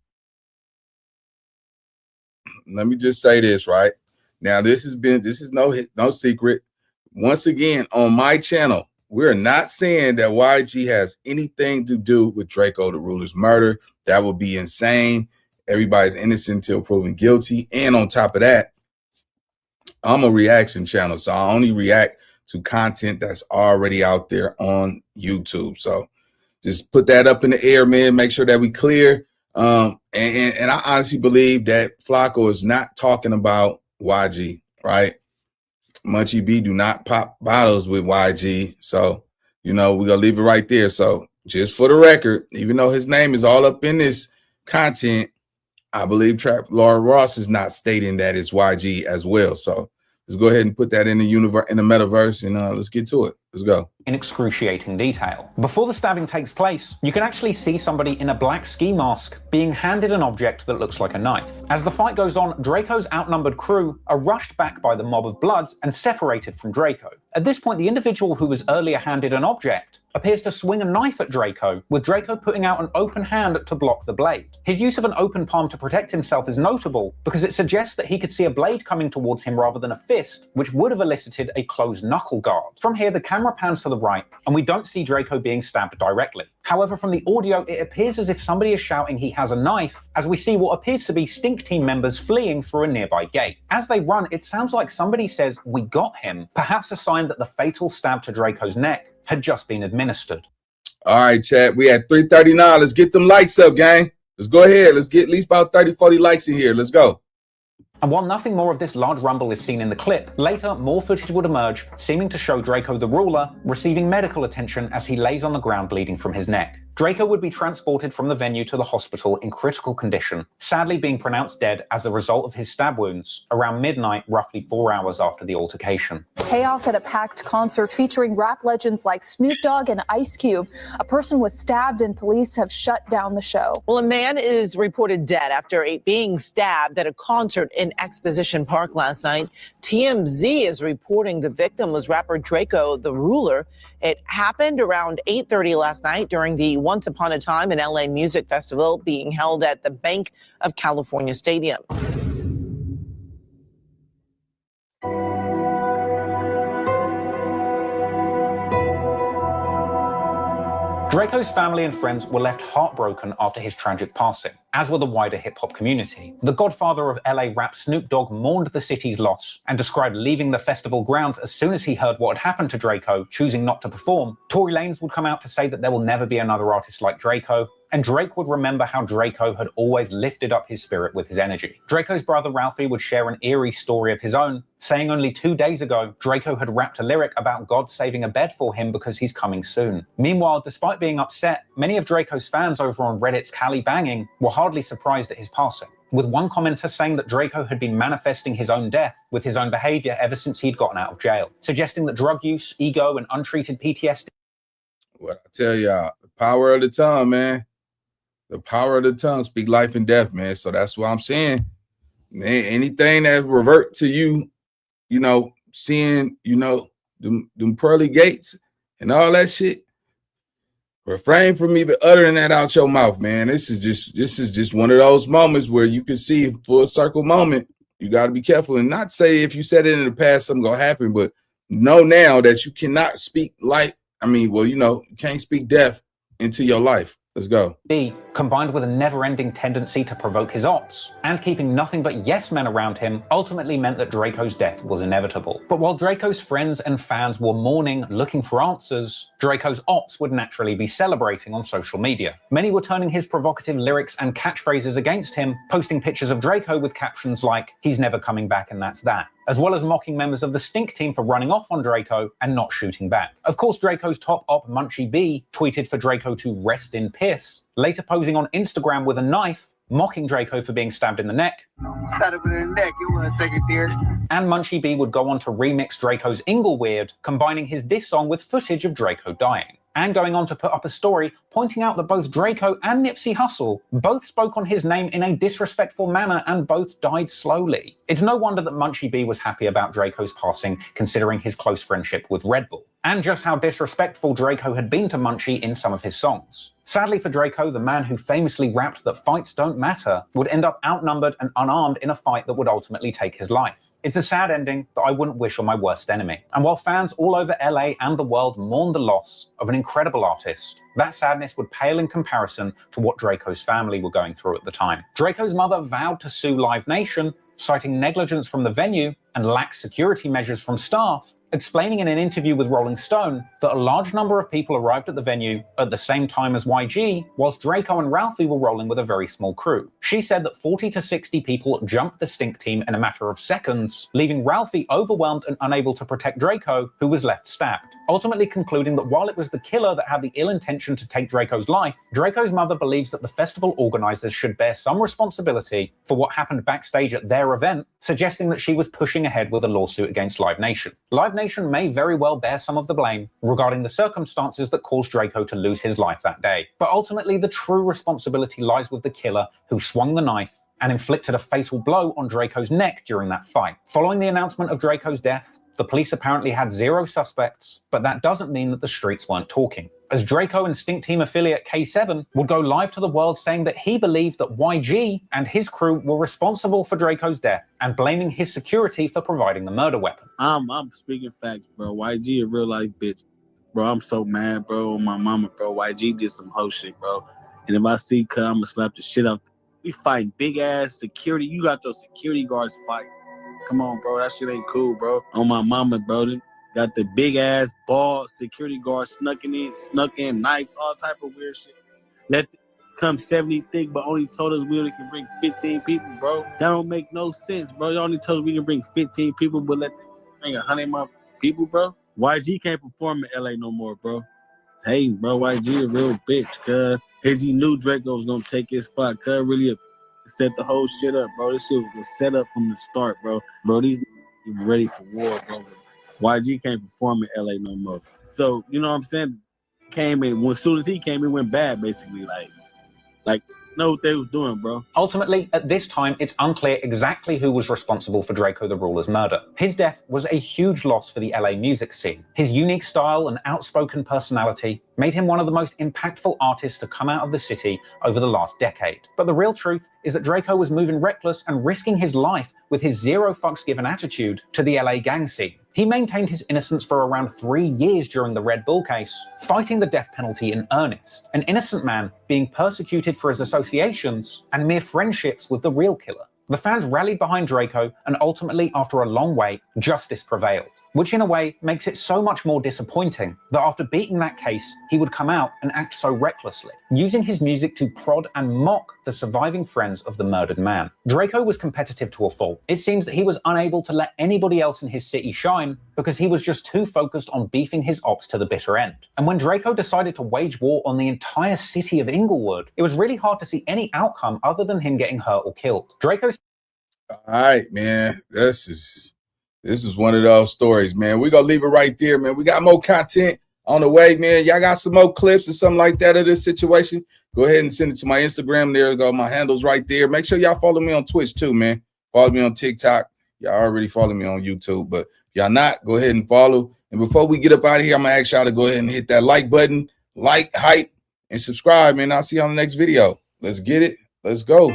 Let me just say this, right? Now, this is no secret. Once again, on my channel, we're not saying that YG has anything to do with Drakeo the Ruler's murder. That would be insane. Everybody's innocent until proven guilty. And on top of that, I'm a reaction channel, so I only react to content that's already out there on YouTube. So just put that up in the air, man. Make sure that we clear. And I honestly believe that Flacco is not talking about YG, right? Munchie B do not pop bottles with YG. So, we're going to leave it right there. So just for the record, even though his name is all up in this content, I believe Trap Laura Ross is not stating that it's YG as well. So let's go ahead and put that in the universe, in the metaverse, and let's get to it. Let's go. In excruciating detail. Before the stabbing takes place, you can actually see somebody in a black ski mask being handed an object that looks like a knife. As the fight goes on, Drakeo's outnumbered crew are rushed back by the mob of Bloods and separated from Drakeo. At this point, the individual who was earlier handed an object appears to swing a knife at Drakeo, with Drakeo putting out an open hand to block the blade. His use of an open palm to protect himself is notable because it suggests that he could see a blade coming towards him rather than a fist, which would have elicited a closed knuckle guard. From here, the camera pans to the right, and we don't see Drakeo being stabbed directly. However, from the audio, it appears as if somebody is shouting he has a knife, as we see what appears to be Stink team members fleeing through a nearby gate. As they run, it sounds like somebody says, "We got him," perhaps a sign that the fatal stab to Drakeo's neck had just been administered. All right, chat. We at 339. Let's get them likes up, gang. Let's go ahead. Let's get at least about 30, 40 likes in here. Let's go. And while nothing more of this large rumble is seen in the clip, later more footage would emerge, seeming to show Drakeo the Ruler receiving medical attention as he lays on the ground bleeding from his neck. Draco would be transported from the venue to the hospital in critical condition, sadly being pronounced dead as a result of his stab wounds around midnight, roughly 4 hours after the altercation. Chaos at a packed concert featuring rap legends like Snoop Dogg and Ice Cube. A person was stabbed and police have shut down the show. Well, a man is reported dead after being stabbed at a concert in Exposition Park last night. TMZ is reporting the victim was rapper Drakeo the Ruler. It happened around 8:30 last night during the Once Upon a Time in LA Music Festival being held at the Bank of California Stadium. Draco's family and friends were left heartbroken after his tragic passing, as were the wider hip-hop community. The godfather of LA rap Snoop Dogg mourned the city's loss and described leaving the festival grounds as soon as he heard what had happened to Draco, choosing not to perform. Tory Lanez would come out to say that there will never be another artist like Draco, and Drake would remember how Draco had always lifted up his spirit with his energy. Draco's brother Ralphie would share an eerie story of his own, saying only 2 days ago, Draco had rapped a lyric about God saving a bed for him because he's coming soon. Meanwhile, despite being upset, many of Draco's fans over on Reddit's Cali Banging were hardly surprised at his passing, with one commenter saying that Draco had been manifesting his own death with his own behavior ever since he'd gotten out of jail, suggesting that drug use, ego, and untreated PTSD. What I tell y'all, the power of the tongue, man. The power of the tongue speak life and death, man. So that's what I'm saying. Man, anything that revert to you, you know, seeing, you know, them pearly gates and all that shit, refrain from even uttering that out your mouth, man. This is just one of those moments where you can see full circle moment. You got to be careful and not say if you said it in the past, something gonna happen, but know now that you cannot speak life. I mean, well, you know, you can't speak death into your life. Let's go. B, combined with a never-ending tendency to provoke his ops, and keeping nothing but yes men around him, ultimately meant that Draco's death was inevitable. But while Draco's friends and fans were mourning, looking for answers, Draco's ops would naturally be celebrating on social media. Many were turning his provocative lyrics and catchphrases against him, posting pictures of Draco with captions like, "He's never coming back and that's that," as well as mocking members of the Stink team for running off on Draco and not shooting back. Of course, Draco's top op Munchie B tweeted for Draco to rest in piss, later posing on Instagram with a knife, mocking Draco for being stabbed in the neck. Stab him in the neck, you want to take it there? And Munchie B would go on to remix Draco's Ingleweird, combining his diss song with footage of Draco dying, and going on to put up a story pointing out that both Draco and Nipsey Hussle both spoke on his name in a disrespectful manner and both died slowly. It's no wonder that Munchie B was happy about Draco's passing, considering his close friendship with Red Bull, and just how disrespectful Draco had been to Munchie in some of his songs. Sadly for Draco, the man who famously rapped that fights don't matter would end up outnumbered and unarmed in a fight that would ultimately take his life. It's a sad ending that I wouldn't wish on my worst enemy. And while fans all over LA and the world mourn the loss of an incredible artist, that sadness would pale in comparison to what Draco's family were going through at the time. Draco's mother vowed to sue Live Nation, citing negligence from the venue and lax security measures from staff, explaining in an interview with Rolling Stone that a large number of people arrived at the venue at the same time as YG, whilst Draco and Ralphie were rolling with a very small crew. She said that 40 to 60 people jumped the Stink team in a matter of seconds, leaving Ralphie overwhelmed and unable to protect Draco, who was left stabbed, ultimately concluding that while it was the killer that had the ill intention to take Draco's life, Draco's mother believes that the festival organizers should bear some responsibility for what happened backstage at their event, suggesting that she was pushing ahead with a lawsuit against Live Nation. Live Nation may very well bear some of the blame regarding the circumstances that caused Draco to lose his life that day. But ultimately, the true responsibility lies with the killer who swung the knife and inflicted a fatal blow on Draco's neck during that fight. Following the announcement of Draco's death, the police apparently had 0 suspects, but that doesn't mean that the streets weren't talking, as Draco and Stink Team affiliate K7 would go live to the world saying that he believed that YG and his crew were responsible for Draco's death and blaming his security for providing the murder weapon. I'm speaking facts, bro. YG a real life bitch. Bro, I'm so mad, bro, on my mama, bro. YG did some hoe shit, bro. And if I see Cuz, I'm gonna slap the shit out. We fighting big ass security. You got those security guards fighting. Come on, bro. That shit ain't cool, bro. On my mama, bro. Got the big ass ball security guard snuck in knives, all type of weird shit. Let them come 70 thick, but only told us we only can bring 15 people, bro. That don't make no sense, bro. You only told us we can bring 15 people, but let them bring 100 people, bro. YG can't perform in LA no more, bro. Hey, bro, YG a real bitch, cuz. He knew Draco was gonna take his spot, cuz really set the whole shit up, bro. This shit was a setup from the start, bro. Bro, these ready for war, bro. YG can't perform in LA no more. So, you know what I'm saying? As soon as he came, it went bad, basically. Like, know what they was doing, bro. Ultimately, at this time, it's unclear exactly who was responsible for Drakeo the Ruler's murder. His death was a huge loss for the LA music scene. His unique style and outspoken personality made him one of the most impactful artists to come out of the city over the last decade. But the real truth is that Drakeo was moving reckless and risking his life with his zero fucks given attitude to the LA gang scene. He maintained his innocence for around 3 years during the Red Bull case, fighting the death penalty in earnest, an innocent man being persecuted for his associations and mere friendships with the real killer. The fans rallied behind Drakeo, and ultimately, after a long wait, justice prevailed, which in a way makes it so much more disappointing that after beating that case, he would come out and act so recklessly, using his music to prod and mock the surviving friends of the murdered man. Drakeo was competitive to a fault. It seems that he was unable to let anybody else in his city shine because he was just too focused on beefing his ops to the bitter end. And when Drakeo decided to wage war on the entire city of Ingleweird, it was really hard to see any outcome other than him getting hurt or killed. Drakeo. All right, man. This is one of those stories, man. We're gonna leave it right there, man. We got more content on the way, man. Y'all got some more clips or something like that of this situation? Go ahead and send it to my Instagram. There you go. My handle's right there. Make sure y'all follow me on Twitch too, man. Follow me on TikTok. Y'all already follow me on YouTube, but if y'all not, go ahead and follow. And before we get up out of here, I'm gonna ask y'all to go ahead and hit that like button, hype, and subscribe, man. I'll see you on the next video. Let's get it. Let's go.